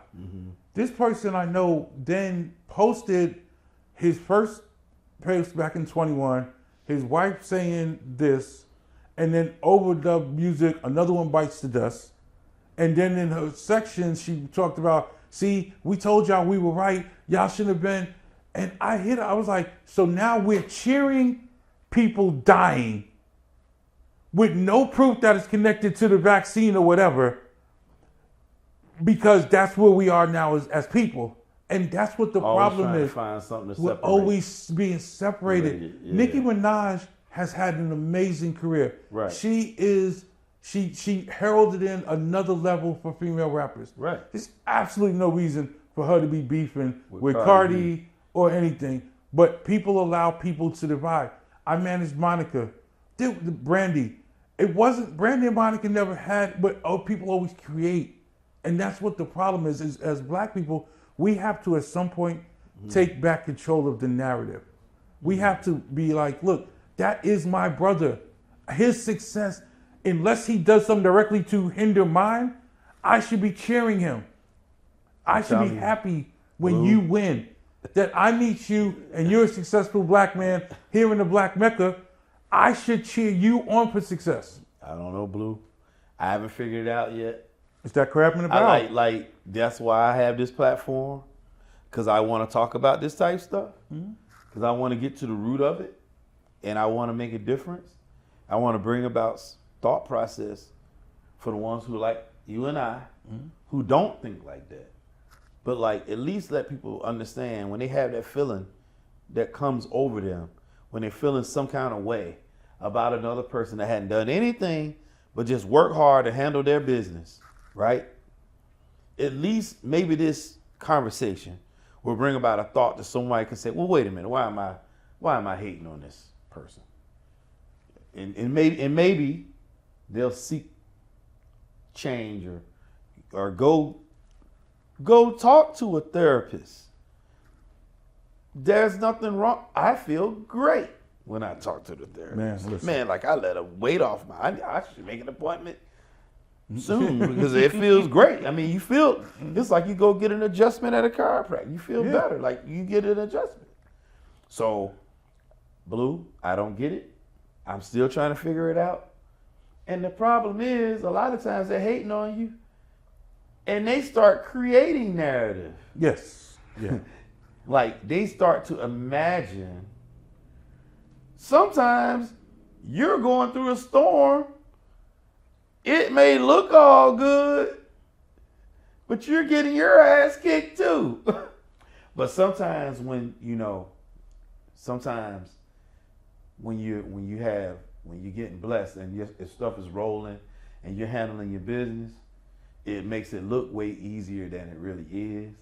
This person I know then posted his first post back in 21, his wife saying this, and then overdub music, another one bites the dust. And then in her section, she talked about, see, we told y'all we were right. Y'all shouldn't have been. And I hit her. I was like, so now we're cheering people dying with no proof that it's connected to the vaccine or whatever, because that's where we are now as people. And that's what the problem is. Find something to we're separate. always being separated. Yeah. Nicki Minaj has had an amazing career. Right. She heralded in another level for female rappers. Right. There's absolutely no reason for her to be beefing with Cardi Cardi or anything. But people allow people to divide. I managed Monica, Brandy. It wasn't, Brandy and Monica never had, but people always create. And that's what the problem is as black people, we have to at some point take back control of the narrative. We have to be like, look, that is my brother. His success, unless he does something directly to hinder mine, I should be cheering him. I should be happy when you win. That I meet you and you're a successful black man here in the Black Mecca, I should cheer you on for success. I don't know, Blue. I haven't figured it out yet. It's that crap in the I barrel. like that's why I have this platform, because I want to talk about this type stuff, because I want to get to the root of it, and I want to make a difference. I want to bring about thought process for the ones who like you and I, who don't think like that. But like at least let people understand when they have that feeling that comes over them, when they're feeling some kind of way about another person that hadn't done anything but just work hard to handle their business, right? At least maybe this conversation will bring about a thought that somebody can say, well, wait a minute, why am I hating on this person? And maybe they'll seek change or go talk to a therapist. There's nothing wrong. I feel great when I talk to the therapist. Man, like I let a weight off I should make an appointment soon because it feels great. I mean, you feel, it's like you go get an adjustment at a chiropractor. You feel better, like you get an adjustment. So, Blue, I don't get it. I'm still trying to figure it out. And the problem is, a lot of times they're hating on you and they start creating narrative. Yes. Yeah. Like they start to imagine. Sometimes you're going through a storm. It may look all good, but you're getting your ass kicked too. But sometimes when you're getting blessed and your stuff is rolling and you're handling your business, it makes it look way easier than it really is.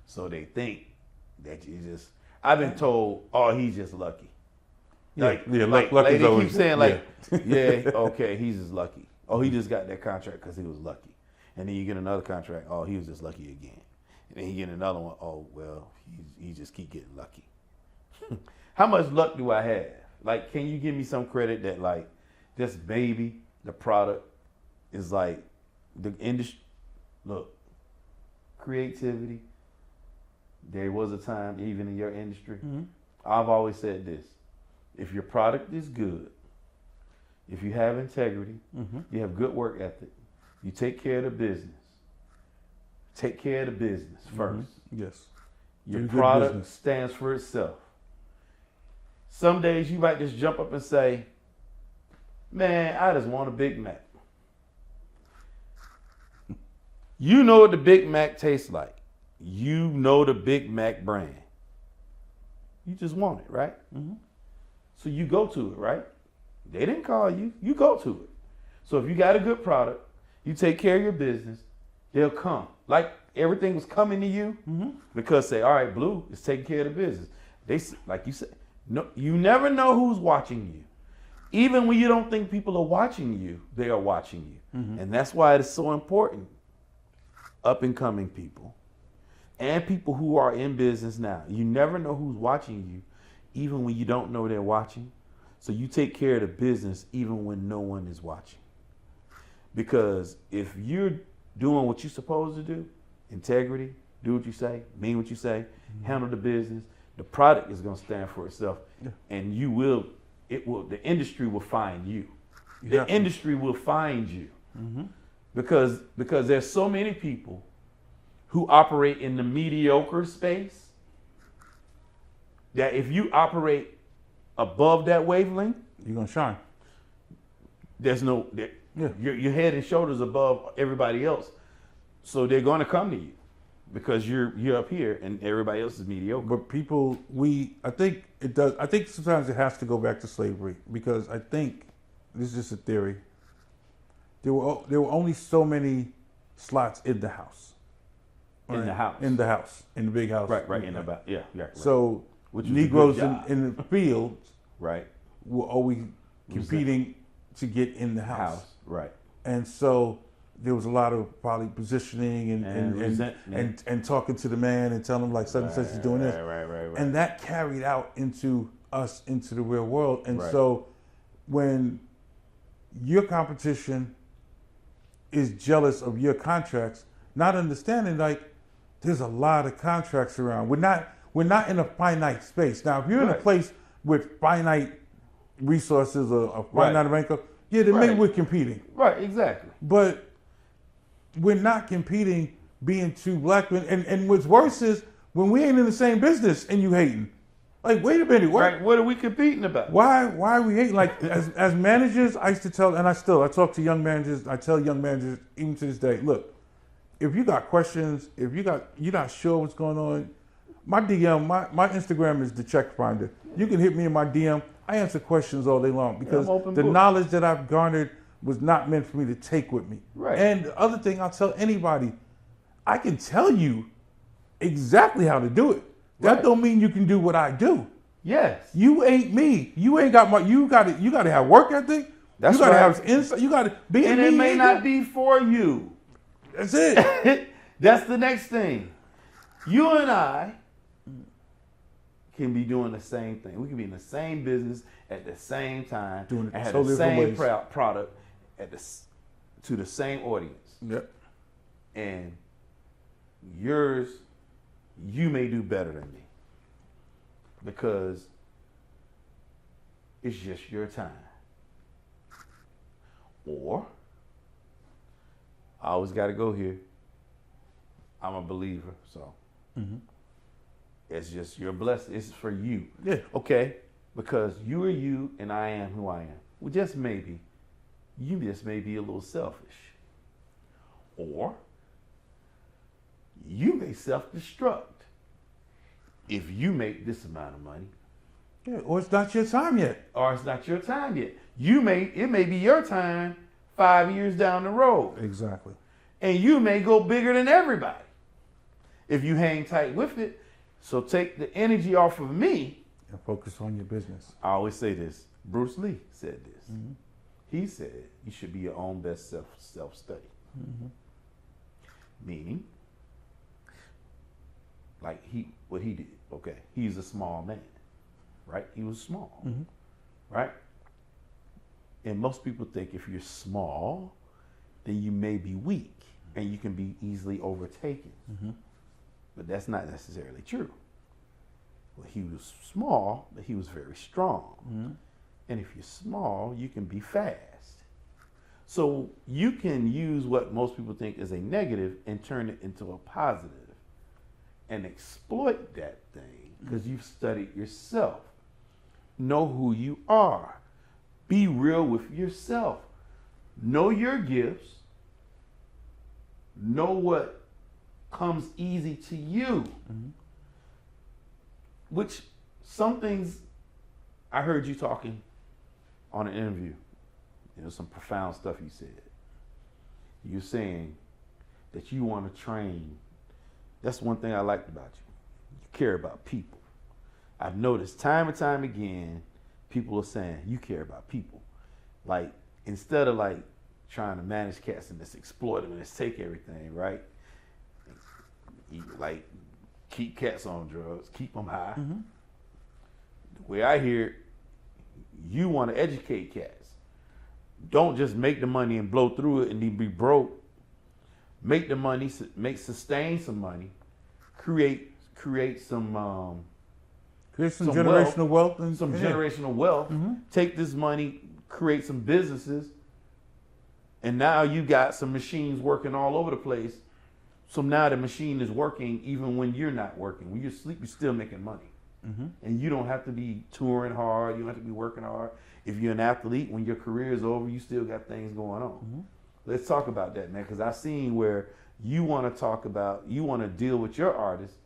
So they think that I've been told, oh, he's just lucky. Luck is they always, keep saying yeah, okay, he's just lucky. Oh, he just got that contract because he was lucky. And then you get another contract, oh, he was just lucky again. And then you get another one, oh, well, he just keep getting lucky. How much luck do I have? Like, can you give me some credit that like, this baby, the product is like the industry, look, creativity. There was a time, even in your industry, I've always said this. If your product is good, if you have integrity, you have good work ethic, you take care of the business. Take care of the business first. Yes. Your product stands for itself. Some days you might just jump up and say, man, I just want a Big Mac. You know what the Big Mac tastes like. You know the Big Mac brand. You just want it, right? So you go to it, right? They didn't call you. You go to it. So if you got a good product, you take care of your business, they'll come. Like everything was coming to you because say, all right, Blue is taking care of the business. They, like you said, no, you never know who's watching you. Even when you don't think people are watching you, they are watching you. And that's why it is so important. Up and coming people and people who are in business now. You never know who's watching you, even when you don't know they're watching. So you take care of the business even when no one is watching. Because if you're doing what you're supposed to do, integrity, do what you say, mean what you say, handle the business, the product is going to stand for itself, and the industry will find you. The industry will find you. Because there's so many people who operate in the mediocre space that if you operate above that wavelength, You're gonna shine. You're head and shoulders above everybody else. So they're going to come to you because you're up here and everybody else is mediocre. But people, I think it does. I think sometimes it has to go back to slavery, because I think this is just a theory. There were only so many slots in the house. In the house. In the house. In the big house. Right. In about right. So Which was Negroes a good job. in the fields Right. were always competing to get in the house. Right. And so there was a lot of probably positioning and talking to the man and telling him like such and such is doing this. Right. And that carried out into the real world. And Right. so when your competition is jealous of your contracts, not understanding like there's a lot of contracts around. We're not in a finite space. Now if you're in a place with finite resources or a finite income, then maybe we're competing. Right, exactly. But we're not competing being two black men. And what's worse is when we ain't in the same business and you hating. Like, wait a minute. What are we competing about? Why are we hating? Like, as managers, I used to tell, and I talk to young managers, I tell young managers even to this day, look, if you got questions, if you're not sure what's going on, my DM, my Instagram is the check finder. You can hit me in my DM. I answer questions all day long because the knowledge that I've garnered was not meant for me to take with me. Right. And the other thing I'll tell anybody, I can tell you exactly how to do it. That don't mean you can do what I do. Yes. You ain't me. You ain't got you gotta have work ethic. That's you gotta right. have insight. You gotta be And it may not be for you. That's it. That's the next thing. You and I can be doing the same thing. We can be in the same business at the same time, doing it and have totally the same different product to the same audience. Yep. And yours, you may do better than me because it's just your time. Or I always got to go here. I'm a believer, so. It's just your blessing. It's for you. Yeah. Okay? Because you are you and I am who I am. Well, just maybe, you just may be a little selfish. Or you may self-destruct if you make this amount of money. Yeah, or it's not your time yet. Or it's not your time yet. It may be your time 5 years down the road. Exactly. And you may go bigger than everybody if you hang tight with it. So take the energy off of me. And focus on your business. I always say this. Bruce Lee said this. He said you should be your own best self-study. Meaning, like what he did. Okay, he's a small man, right? He was small, right? And most people think if you're small, then you may be weak and you can be easily overtaken. But that's not necessarily true. Well, he was small, but he was very strong. And if you're small, you can be fast. So you can use what most people think is a negative and turn it into a positive and exploit that thing because you've studied yourself. Know who you are. Be real with yourself. Know your gifts. Know what comes easy to you. Which some things I heard you talking on an interview. Some profound stuff you said. You're saying that you want to train. That's one thing I liked about you. You care about people. I've noticed time and time again, people are saying you care about people. Like, instead of like trying to manage cats and just exploit them and just take everything, right? Like, keep cats on drugs, keep them high. The way I hear it, You want to educate cats. Don't just make the money and blow through it and then be broke. Make the money, sustain some money, create some generational wealth and generational wealth. Take this money, create some businesses, and now you got some machines working all over the place. So now the machine is working even when you're not working. When you're asleep, you're still making money. And you don't have to be touring hard. You don't have to be working hard. If you're an athlete, when your career is over, you still got things going on. Let's talk about that, man, because I've seen where you want to deal with your artists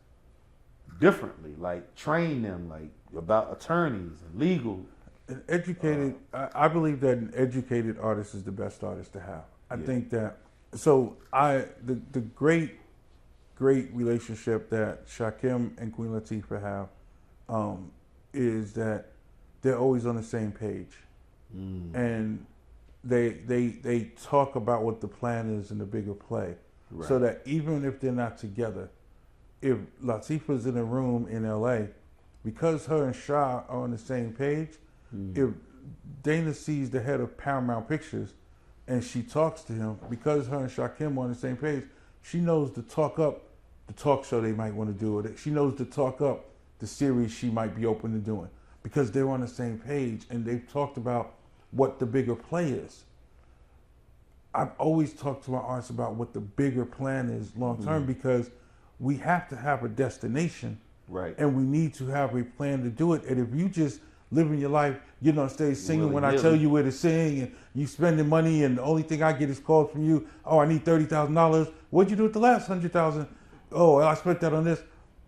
differently, like train them, like about attorneys and legal. An educated, I believe that an educated artist is the best artist to have. I think that, the great relationship that Shakim and Queen Latifah have is that they're always on the same page. And they talk about what the plan is in the bigger play. Right. So that even if they're not together, if Latifah's in a room in LA, because her and Shah are on the same page, if Dana sees the head of Paramount Pictures and she talks to him, because her and Shakim are on the same page, she knows to talk up the talk show they might want to do, or she knows to talk up the series she might be open to doing, because they're on the same page and they've talked about what the bigger play is. I've always talked to my artists about what the bigger plan is long term, because we have to have a destination, right? And we need to have a plan to do it. And if you just living your life, getting on stage singing when I tell you where to sing, and you spending money, and the only thing I get is calls from you, oh, I need $30,000. What'd you do with the last $100,000? Oh, I spent that on this.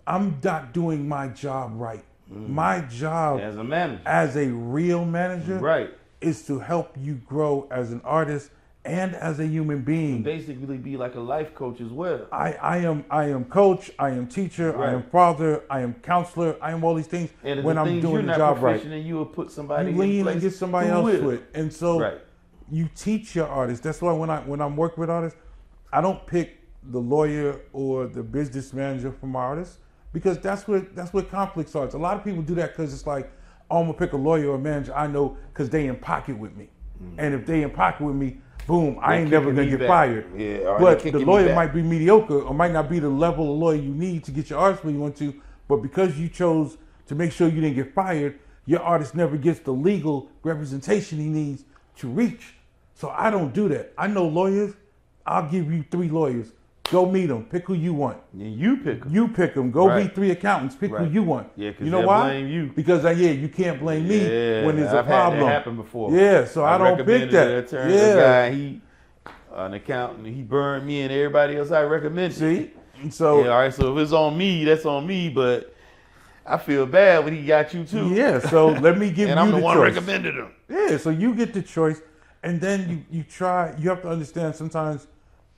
I'm not doing my job right. My job as a manager, as a real manager, right, is to help you grow as an artist and as a human being. Basically be like a life coach as well. I am coach, I am teacher, right. I am father, I am counselor, I am all these things and when I'm doing the job right. And you will put somebody you lean and get somebody else to it. And so you teach your artists. That's why when I'm working with artists, I don't pick the lawyer or the business manager for my artists, because that's where conflicts are. A lot of people do that because it's like, oh, I'm gonna pick a lawyer or a manager I know because they in pocket with me. And if they in pocket with me, boom, I ain't never gonna get fired. Yeah, but the lawyer might be mediocre or might not be the level of lawyer you need to get your artist where you want to. But because you chose to make sure you didn't get fired, your artist never gets the legal representation he needs to reach. So I don't do that. I know lawyers. I'll give you 3 lawyers. Go meet them. Pick who you want. And you pick them. You pick them. Go meet 3 accountants. Pick who you want. Yeah, because you know why? Blame you. Because you can't blame me when there's a problem. I've had that happen before. Yeah, so I don't pick that. Guy, an accountant, he burned me and everybody else I recommended. See? So all right, so if it's on me, that's on me, but I feel bad when he got you too. Yeah, so let me give you the choice. And I'm the one who recommended him. Yeah, so you get the choice, and then you try. You have to understand sometimes,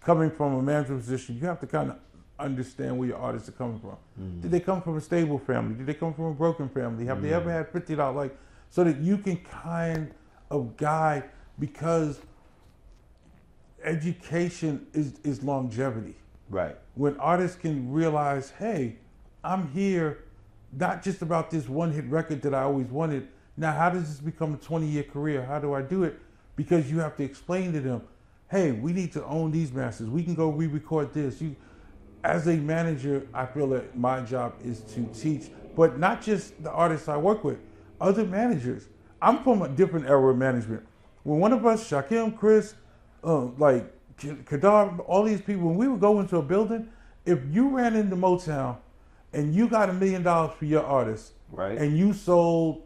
coming from a management position, you have to kind of understand where your artists are coming from. Did they come from a stable family? Did they come from a broken family? Have they ever had $50, like, so that you can kind of guide, because education is longevity. Right. When artists can realize, hey, I'm here not just about this one-hit record that I always wanted. Now, how does this become a 20-year career? How do I do it? Because you have to explain to them, hey, we need to own these masters. We can go re-record this. As a manager, I feel that my job is to teach, but not just the artists I work with, other managers. I'm from a different era of management. When one of us, Shakim, Chris, like Kadar, all these people, when we would go into a building, if you ran into Motown and you got $1 million for your artist, right, and you sold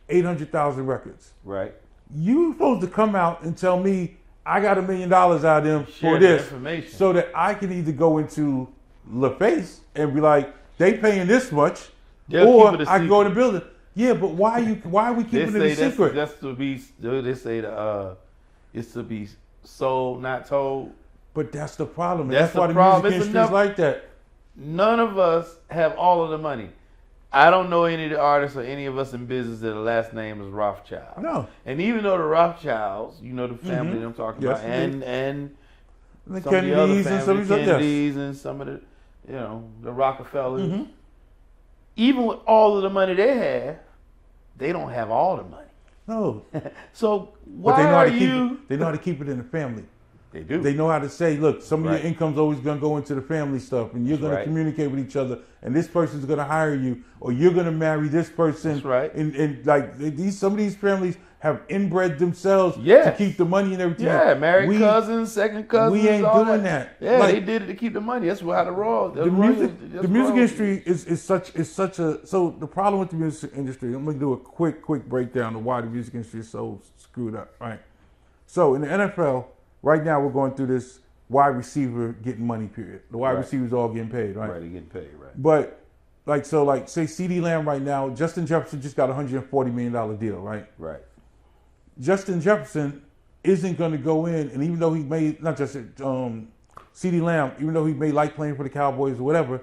800,000 records, right, you supposed to come out and tell me I got $1 million out of them for this, so that I can either go into LaFace and be like, they paying this much, or I can go in the building. Yeah, but why are we keeping it a secret? That's to be. They say it's to be sold, not told. But that's the problem. That's why the the problem. music industry is like that. None of us have all of the money. I don't know any of the artists or any of us in business that the last name is Rothschild. No. And even though the Rothschilds, you know the family that I'm talking about, and the some of the other Kennedys families, the Kennedys and some of the, the Rockefellers, even with all of the money they have, they don't have all the money. No. So But they why know how are to keep you? it, they know how to keep it in the family. They do. They know how to say, look, some of Right. your income's always going to go into the family stuff, and you're going right. to communicate with each other, and this person's going to hire you, or you're going to marry this person. That's right. And like some of these families have inbred themselves to Yes. keep the money and everything. Yeah, married We- cousins, second cousins. we ain't all doing that. Yeah, Like- they did it to keep the money. That's how the raw. The music industry is such a. So the problem with the music industry, I'm gonna do a quick breakdown of why the music industry is so screwed up, right? So in the NFL, right now we're going through this wide receiver getting money period. The wide Right. receivers all getting paid, right? Right, they getting paid, right? But like say CeeDee Lamb right now, Justin Jefferson just got a $140 million deal, right? Right. Justin Jefferson isn't going to go in, and even though he may not just CeeDee Lamb, even though he may like playing for the Cowboys or whatever,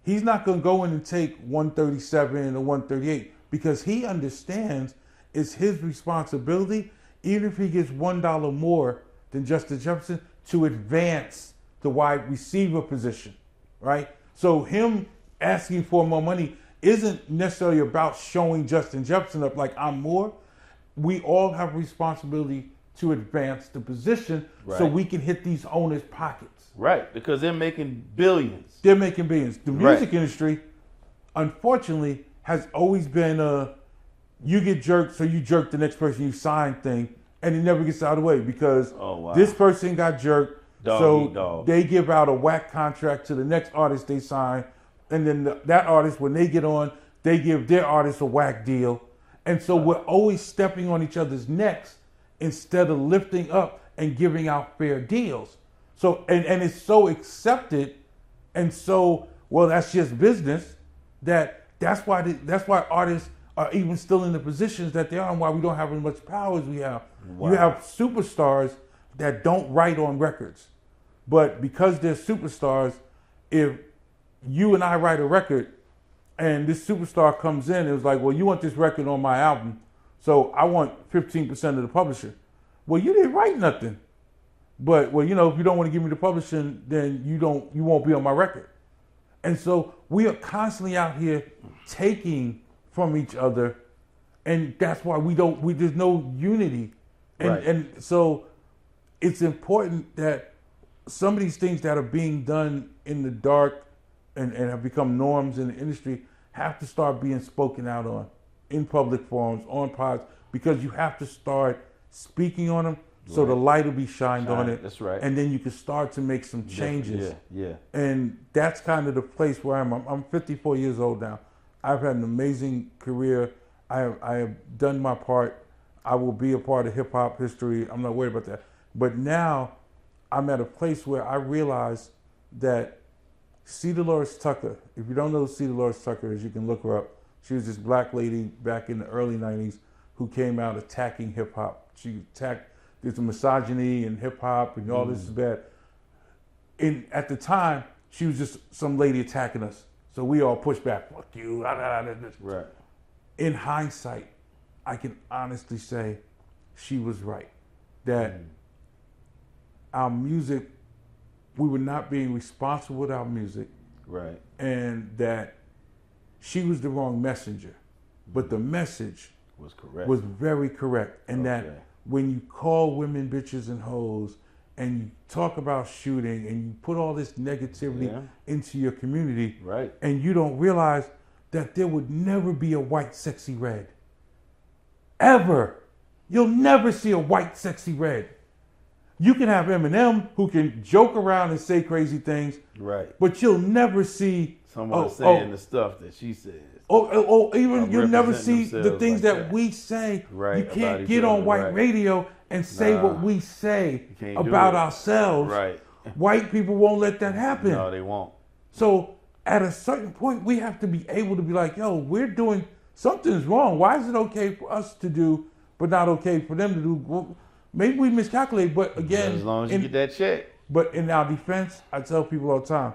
he's not going to go in and take 137 or 138 because he understands it's his responsibility, even if he gets $1 more than Justin Jefferson, to advance the wide receiver position, right? So him asking for more money isn't necessarily about showing Justin Jefferson up like I'm more. We all have a responsibility to advance the position so Right. we can hit these owners' pockets. Right, because they're making billions. They're making billions. The Right. music industry, unfortunately, has always been you get jerked, so you jerk the next person you sign thing, and it never gets out of the way because Oh, wow. this person got jerked, Dog so eat dog. they give out a whack contract to the next artist they sign, and then that artist, when they get on, they give their artist a whack deal. And so we're always stepping on each other's necks instead of lifting up and giving out fair deals. So and it's so accepted and so well that's just business that's why artists are even still in the positions that they are and why we don't have as much power as we have. Wow. You have superstars that don't write on records. But because they're superstars, if you and I write a record and this superstar comes in, it was like, well, you want this record on my album, so I want 15% of the publisher. Well, you didn't write nothing. But, well, if you don't want to give me the publishing, then you won't be on my record. And so we are constantly out here taking from each other, and that's why there's no unity. And, Right. and so it's important that some of these things that are being done in the dark and have become norms in the industry have to start being spoken out on in public forums, on pods, because you have to start speaking on them so Right. the light will be shined on it. That's right. And then you can start to make some changes. Yeah. And that's kind of the place where I'm 54 years old now. I've had an amazing career. I have done my part. I will be a part of hip hop history. I'm not worried about that. But now I'm at a place where I realize that C. Dolores Tucker, if you don't know who C. Dolores Tucker is, you can look her up. She was this black lady back in the early 90s who came out attacking hip hop. She attacked, there's a misogyny in hip hop and all this is bad. At the time, she was just some lady attacking us. So we all pushed back, fuck you. Right. In hindsight, I can honestly say she was right. That our music, we were not being responsible with our music. Right. And that she was the wrong messenger. But the message Was correct. was very correct. And Okay. that when you call women bitches and hoes and you talk about shooting and you put all this negativity Yeah. into your community, Right. and you don't realize that there would never be a white sexy red. Ever. You'll never see a white sexy red. You can have Eminem who can joke around and say crazy things, Right. but you'll never see Someone saying the stuff that she says. even you'll never see representing the themselves things like that that. we say. Right, You about can't each get on other, white right. radio and say Nah. what we say can't do about it. ourselves. Right. White people won't let that happen. No, they won't. So at a certain point, we have to be able to be like, yo, we're doing, something's wrong. Why is it okay for us to do, but not okay for them to do? Well, maybe we miscalculate, but again, As long as you get that check. but in our defense, I tell people all the time,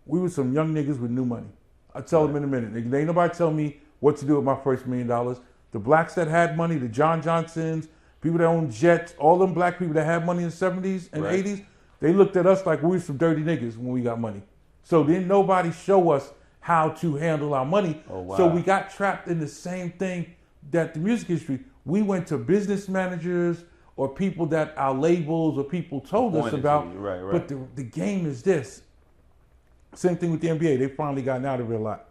we were some young niggas with new money. I tell them in a minute. Nigga, ain't nobody tell me what to do with my first $1 million. The blacks that had money, the John Johnsons, people that owned jets, all them black people that had money in the 70s and Right. 80s, they looked at us like we were some dirty niggas when we got money. So didn't nobody show us how to handle our money. Oh, wow. So we got trapped in the same thing that the music industry. We went to business managers or people that our labels or people told us about. Right. But the game is this. Same thing with the NBA. They've finally gotten out of it a lot.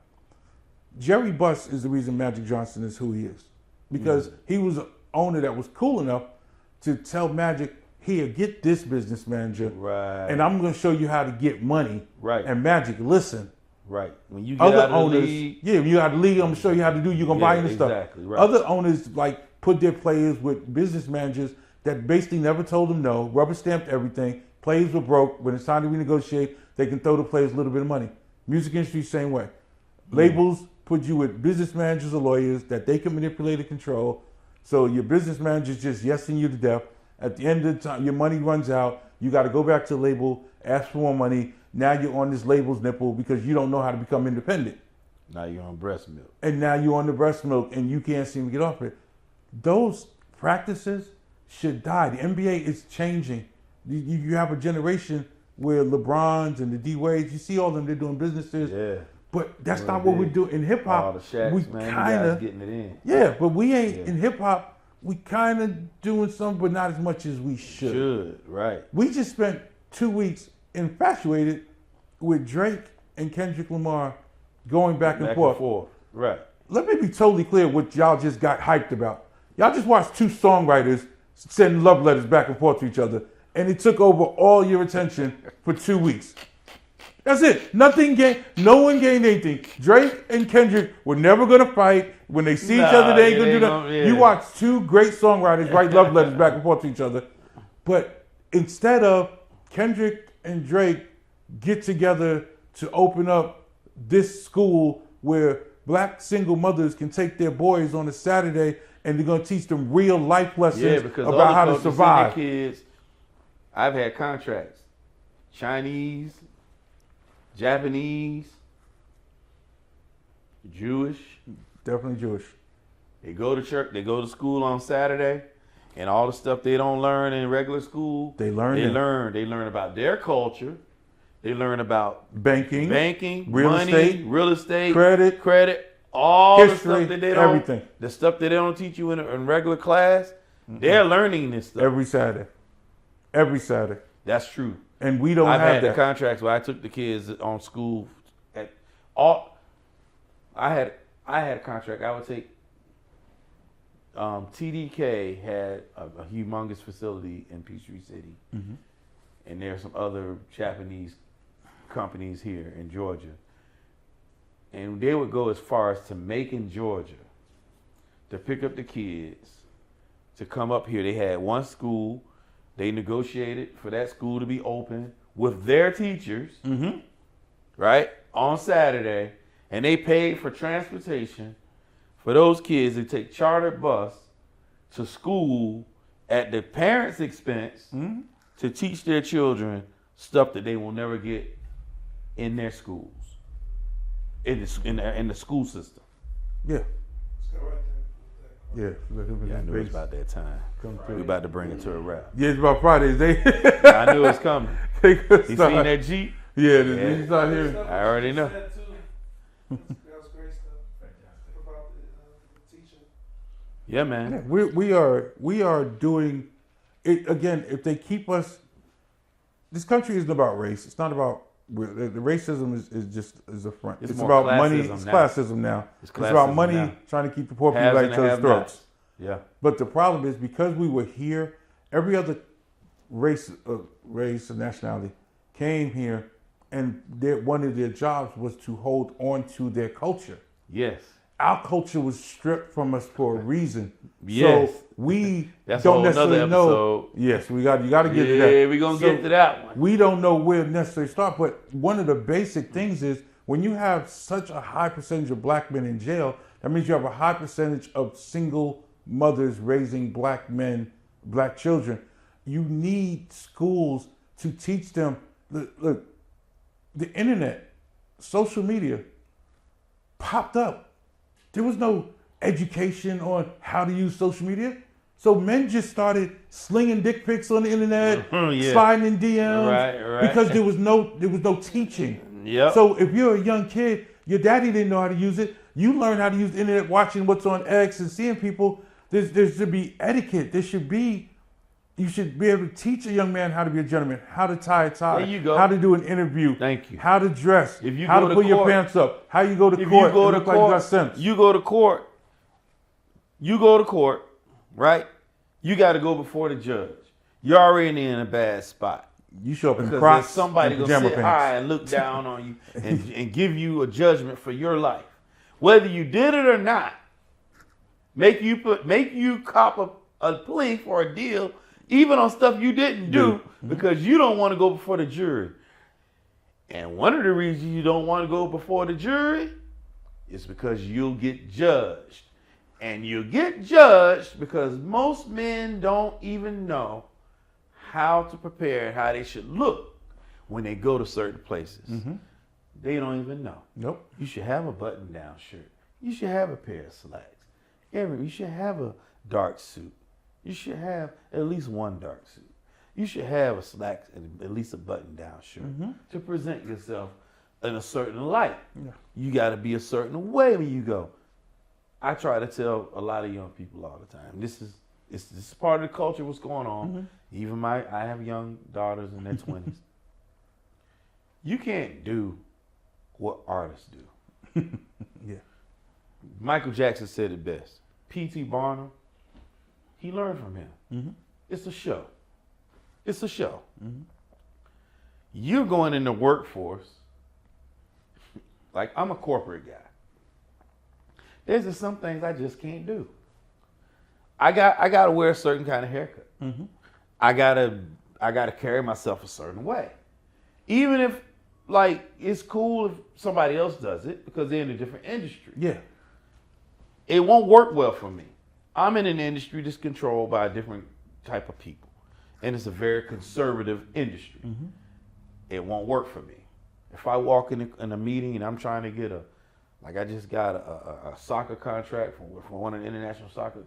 Jerry Buss is the reason Magic Johnson is who he is. Because he was an owner that was cool enough to tell Magic, here, get this business manager. Right. And I'm going to show you how to get money. Right. And Magic, listen. Right. When you get Other out of owners, the league. yeah, when you out of the league, I'm going to show you how to do. You're going to buy into stuff. Exactly. Right. Other owners like put their players with business managers that basically never told them no, rubber stamped everything. Players were broke. When it's time to renegotiate, they can throw the players a little bit of money. Music industry, same way. Labels put you with business managers or lawyers that they can manipulate and control. So your business manager's just yesing you to death. At the end of the time, your money runs out. You got to go back to the label, ask for more money. Now you're on this label's nipple because you don't know how to become independent. Now you're on breast milk. And now you're on the breast milk and you can't seem to get off it. Those practices should die. The NBA is changing. You have a generation where LeBrons and the D Wades, you see all of them, they're doing businesses. Yeah. But that's not what we do in hip hop. All the Shaqs, We man, kind you guys of getting it in. yeah, but we ain't in hip hop. We kind of doing some, but not as much as we should. Right. We just spent 2 weeks infatuated with Drake and Kendrick Lamar going back and forth. Right. Let me be totally clear what y'all just got hyped about. Y'all just watched two songwriters send love letters back and forth to each other, and it took over all your attention for 2 weeks. That's it. Nothing gained. No one gained anything. Drake and Kendrick were never gonna fight. When they see each other, they ain't gonna do that. Yeah. You watch two great songwriters write love letters back and forth to each other, but instead of Kendrick and Drake get together to open up this school where black single mothers can take their boys on a Saturday and they're gonna teach them real life lessons about how to survive. Kids, I've had contracts. Chinese, Japanese, Jewish. Definitely Jewish. They go to church, they go to school on Saturday, and all the stuff they don't learn in regular school, They learn. They learn about their culture. They learn about Banking, real estate, credit, all history, the stuff that they don't, everything. the stuff that they don't teach you in regular class. They're learning this stuff. Every Saturday. That's true. And we don't I've have had that. the contracts where I took the kids on school at all. I had a contract. I would take. TDK had a humongous facility in Peachtree City, and there's some other Japanese companies here in Georgia, and they would go as far as to Macon, Georgia, to pick up the kids to come up here. They had one school. They negotiated for that school to be open with their teachers, right, on Saturday, and they paid for transportation for those kids to take chartered bus to school at the parents' expense to teach their children stuff that they will never get in their schools, in the school system. Yeah. Yeah, I knew it was about that time. We about to bring it to a wrap. Yeah, it's about Fridays. I knew it was coming. They could You start. seen that Jeep? Yeah, you start hearing. I already know. That was great stuff about the teaching. Yeah, man. Yeah, we are doing it again. If they keep us, this country isn't about race. It's not about the racism is a front. It's more about money. classism It's now. classism now. It's classism about money now. trying to keep the poor people Haves at and each other's have-nots. throats. Yeah. But the problem is because we were here, every other race and nationality came here, and one of their jobs was to hold on to their culture. Yes. Our culture was stripped from us for a reason. Yes. So we That's don't a whole nother necessarily know. episode. Yes, you got to get to that. Yeah, we're going to get to that one. We don't know where to necessarily start, but one of the basic things is when you have such a high percentage of black men in jail, that means you have a high percentage of single mothers raising black men, black children. You need schools to teach them. Look, the internet, social media popped up. There was no education on how to use social media. So men just started slinging dick pics on the internet, sliding in DMs, Right. because there was no teaching. Yep. So if you're a young kid, your daddy didn't know how to use it. You learn how to use the internet watching what's on X and seeing people. There should be etiquette. You should be able to teach a young man how to be a gentleman, how to tie a tie, There you go. how to do an interview, Thank you. how to dress, If you how go to to put your court- pants up, how you go to If court. you go and to look like you got court, sense. you go to court, right? You got to go before the judge. You're already in a bad spot. You show up in Because Crocs there's somebody and gonna pajama sit pants. high and look down on you and give you a judgment for your life, whether you did it or not. Make you cop a plea for a deal, even on stuff you didn't do, because you don't want to go before the jury. And one of the reasons you don't want to go before the jury is because you'll get judged, and you'll get judged because most men don't even know how to prepare and how they should look when they go to certain places. They don't even know. Nope. You should have a button-down shirt. You should have a pair of slacks. You should have a dark suit. You should have at least one dark suit. You should have a slacks and at least a button-down shirt to present yourself in a certain light. Yeah. You got to be a certain way when you go. I try to tell a lot of young people all the time. This is part of the culture. What's going on? Even I have young daughters in their 20s. You can't do what artists do. Yeah. Michael Jackson said it best. P.T. Barnum, he learned from him. It's a show. It's a show. You're going in the workforce. Like, I'm a corporate guy. There's just some things I just can't do. I got to wear a certain kind of haircut. I gotta carry myself a certain way. Even if, like, it's cool if somebody else does it because they're in a different industry. Yeah. It won't work well for me. I'm in an industry that's controlled by a different type of people. And it's a very conservative industry. It won't work for me. If I walk in a meeting and I'm trying to get I just got a soccer contract for one of the international soccer,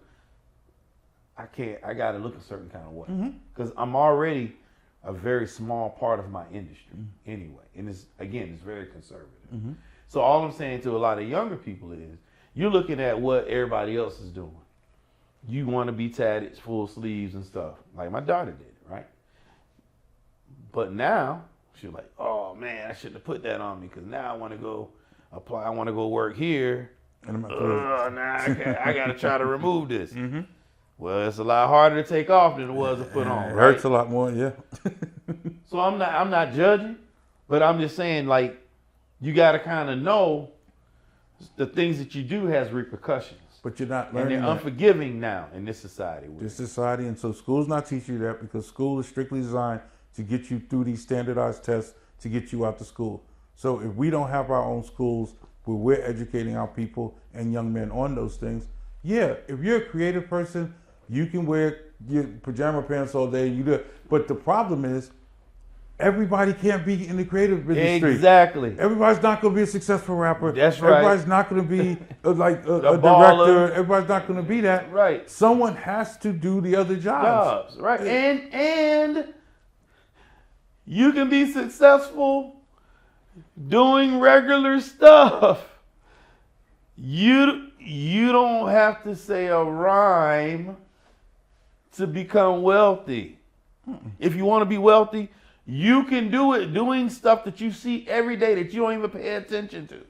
I got to look a certain kind of way. Because I'm already a very small part of my industry anyway. And it's very conservative. So all I'm saying to a lot of younger people is, you're looking at what everybody else is doing. You want to be tatted, full sleeves and stuff. Like my daughter did, right? But now, she's like, oh man, I shouldn't have put that on me because now I want to go apply, I want to go work here. And I got to try to remove this. Well, it's a lot harder to take off than it was to put on. It Right? hurts a lot more, yeah. So I'm not judging, but I'm just saying, like, you got to kind of know the things that you do has repercussions. But you're not And learning they're that. unforgiving now in this society. This society, and so school's not teaching you that because school is strictly designed to get you through these standardized tests to get you out to school. So if we don't have our own schools where we're educating our people and young men on those things, yeah, if you're a creative person, you can wear your pajama pants all day. You do, but the problem is, everybody can't be in the creative industry. Exactly. Everybody's not going to be a successful rapper. That's right. Everybady's not going to be a baller. director. Everybody's not going to be that. Right. Someone has to do the other jobs. Right. And you can be successful doing regular stuff. You don't have to say a rhyme to become wealthy. If you want to be wealthy, you can do it doing stuff that you see every day that you don't even pay attention to.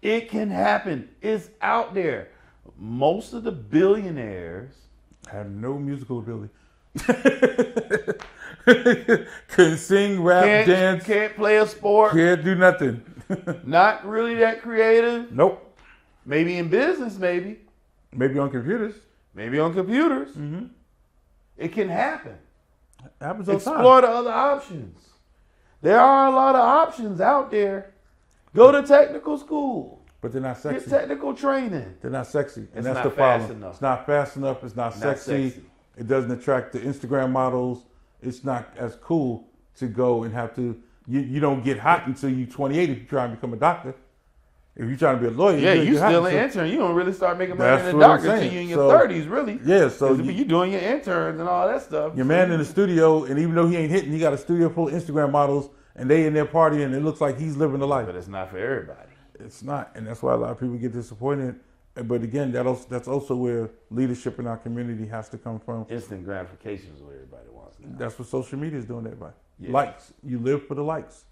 It can happen. It's out there. Most of the billionaires Have no musical ability. Can sing, rap, dance. can't play a sport. Can't do nothing. Not really that creative. Nope. Maybe in business, maybe Maybe on computers. on computers. It can happen. Happens all the time. Explore the other options. There are a lot of options out there. Go to technical school. But they're not Get sexy. technical training. They're not sexy. And It's that's not the fast problem. enough. It's not fast enough. It's not sexy. It doesn't attract the Instagram models. It's not as cool to go and have to. You don't get hot until you're 28 if you try and become a doctor. If you're trying to be a lawyer, Yeah, you get hot still an until- intern. You don't really start making money That's in the what I'm doctor until saying. you're in your So- 30s, really. Yeah, so you doing your interns and all that stuff. your man in the studio, and even though he ain't hitting, he got a studio full of Instagram models, and they in there partying, and it looks like he's living the life. But it's not for everybody. It's not, and that's why a lot of people get disappointed But again, that's also where leadership in our community has to come from. Instant gratification is what everybody wants now. That's what social media is doing to everybody. Yeah. Likes. You live for the likes.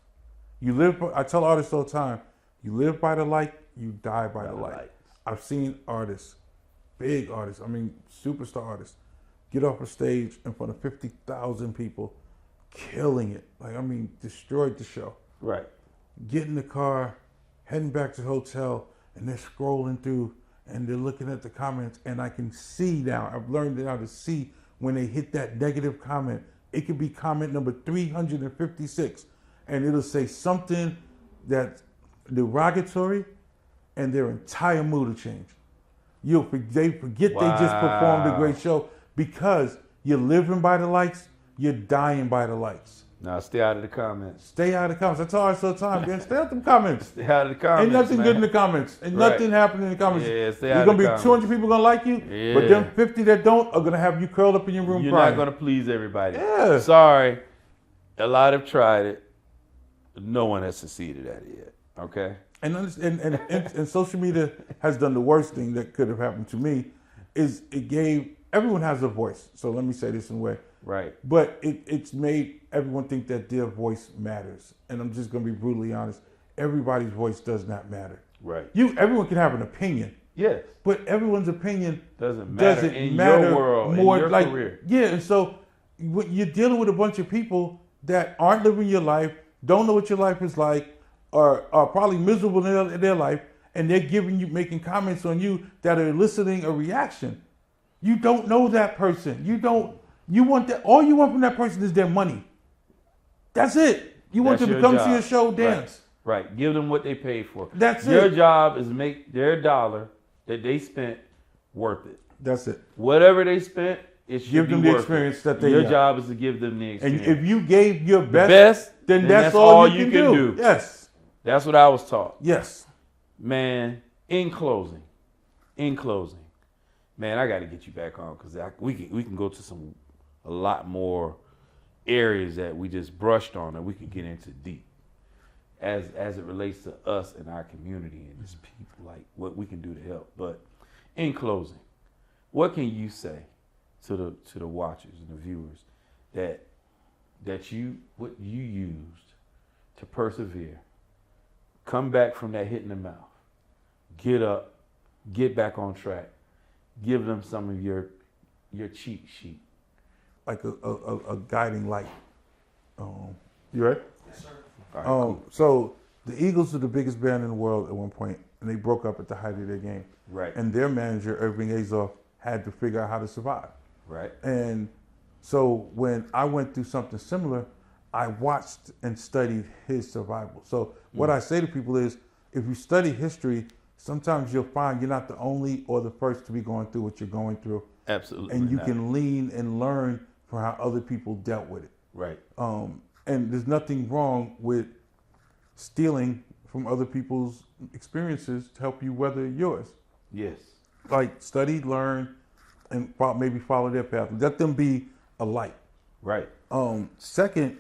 I tell artists all the time, you live by the like, you die by the like. I've seen artists, big artists, superstar artists, get off a stage in front of 50,000 people, killing it. Destroyed the show. Right. Get in the car, heading back to the hotel, and they're scrolling through and they're looking at the comments, and I can see now, I've learned how to see when they hit that negative comment. It could be comment number 356, and it'll say something that's derogatory, and their entire mood will change. They forget they just performed a great show because you're living by the likes, you're dying by the likes. Now stay out of the comments. Stay out of the comments. I tell artists all the time, man, stay out of the comments. Stay out of the comments. Ain't nothing man. good in the comments. Ain't nothing happening in the comments. Yeah, stay You're out gonna of the be comments. 200 people gonna like you, but them 50 that don't are gonna have you curled up in your room You're crying. not gonna please everybody. Yeah. Sorry. A lot have tried it. No one has succeeded at it yet. Okay? And social media has done the worst thing that could have happened to me, is it gave, everyone has a voice. So let me say this in a way. Right. But it's made everyone think that their voice matters. And I'm just going to be brutally honest. Everybody's voice does not matter. Right. Everyone can have an opinion. Yes. But everyone's opinion Doesn't matter in your world, more, in your like, career. Yeah, and so you're dealing with a bunch of people that aren't living your life, don't know what your life is like, are probably miserable in their life, and they're making comments on you that are eliciting a reaction. You don't know that person. All you want from that person is their money. That's it. You want them to come see a show, dance. Right. Give them what they paid for. That's Your it. job is make their dollar that they spent worth it. That's it. Whatever they spent, it should Give be them the worth experience it. that they Your got. job is to give them the experience. And if you gave your the best, best, then that's all you can do. Yes. That's what I was taught. Yes. Man, in closing, man, I got to get you back on because we can go to a lot more areas that we just brushed on that we could get into deep as it relates to us and our community and just people, like what we can do to help. But in closing, what can you say to the watchers and the viewers that what you used to persevere, come back from that hit in the mouth, get up, get back on track, give them some of your cheat sheet. Like a guiding light. You ready? Yes, sir. All right, cool. So the Eagles were the biggest band in the world at one point, and they broke up at the height of their game. Right. And their manager, Irving Azoff, had to figure out how to survive. Right. And so when I went through something similar, I watched and studied his survival. So what I say to people is, if you study history, sometimes you'll find you're not the only or the first to be going through what you're going through. Absolutely. And you not. can lean and learn from how other people dealt with it. Right. And there's nothing wrong with stealing from other people's experiences to help you weather yours. Yes. Like study, learn, and maybe follow their path. Let them be a light. Right. Second,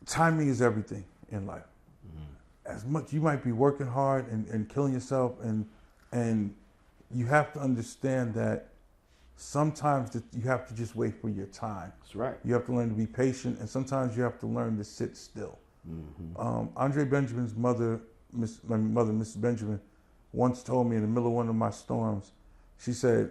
timing is everything in life. As much you might be working hard and killing yourself, and you have to understand that sometimes you have to just wait for your time. That's right. You have to learn to be patient, and sometimes you have to learn to sit still. Andre Benjamin's mother, Mrs. Benjamin, once told me in the middle of one of my storms, she said,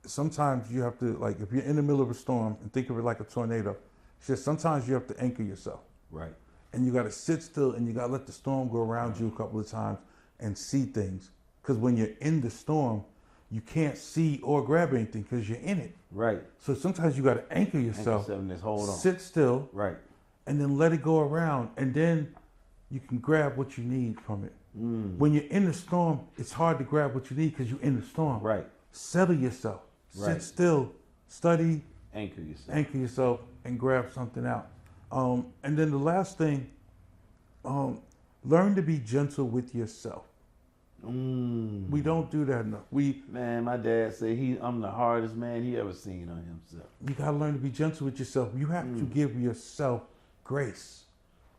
sometimes you have to, like, if you're in the middle of a storm, and think of it like a tornado, she said, sometimes you have to anchor yourself. Right. And you got to sit still, and you got to let the storm go around you a couple of times and see things. Because when you're in the storm, you can't see or grab anything because you're in it. Right. So sometimes you got to anchor yourself, and just hold on. sit still, Right. and then let it go around, and then you can grab what you need from it. When you're in the storm, it's hard to grab what you need because you're in the storm. Right. Settle yourself, Right. sit still, study, Anchor yourself. anchor yourself, and grab something out. And then the last thing, learn to be gentle with yourself. We don't do that enough. Man, my dad said I'm the hardest man he ever seen on himself. You gotta learn to be gentle with yourself. You have to give yourself grace.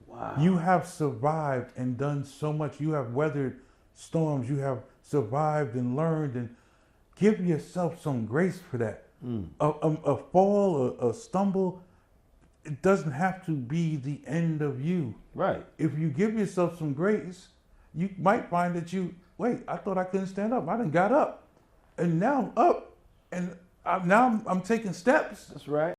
Wow. You have survived and done so much. You have weathered storms you have survived and learned, and give yourself some grace for that. A fall, a stumble, it doesn't have to be the end of you. Right. If you give yourself some grace, you might find that I thought I couldn't stand up. I done got up, and now I'm up, and I'm taking steps. That's right.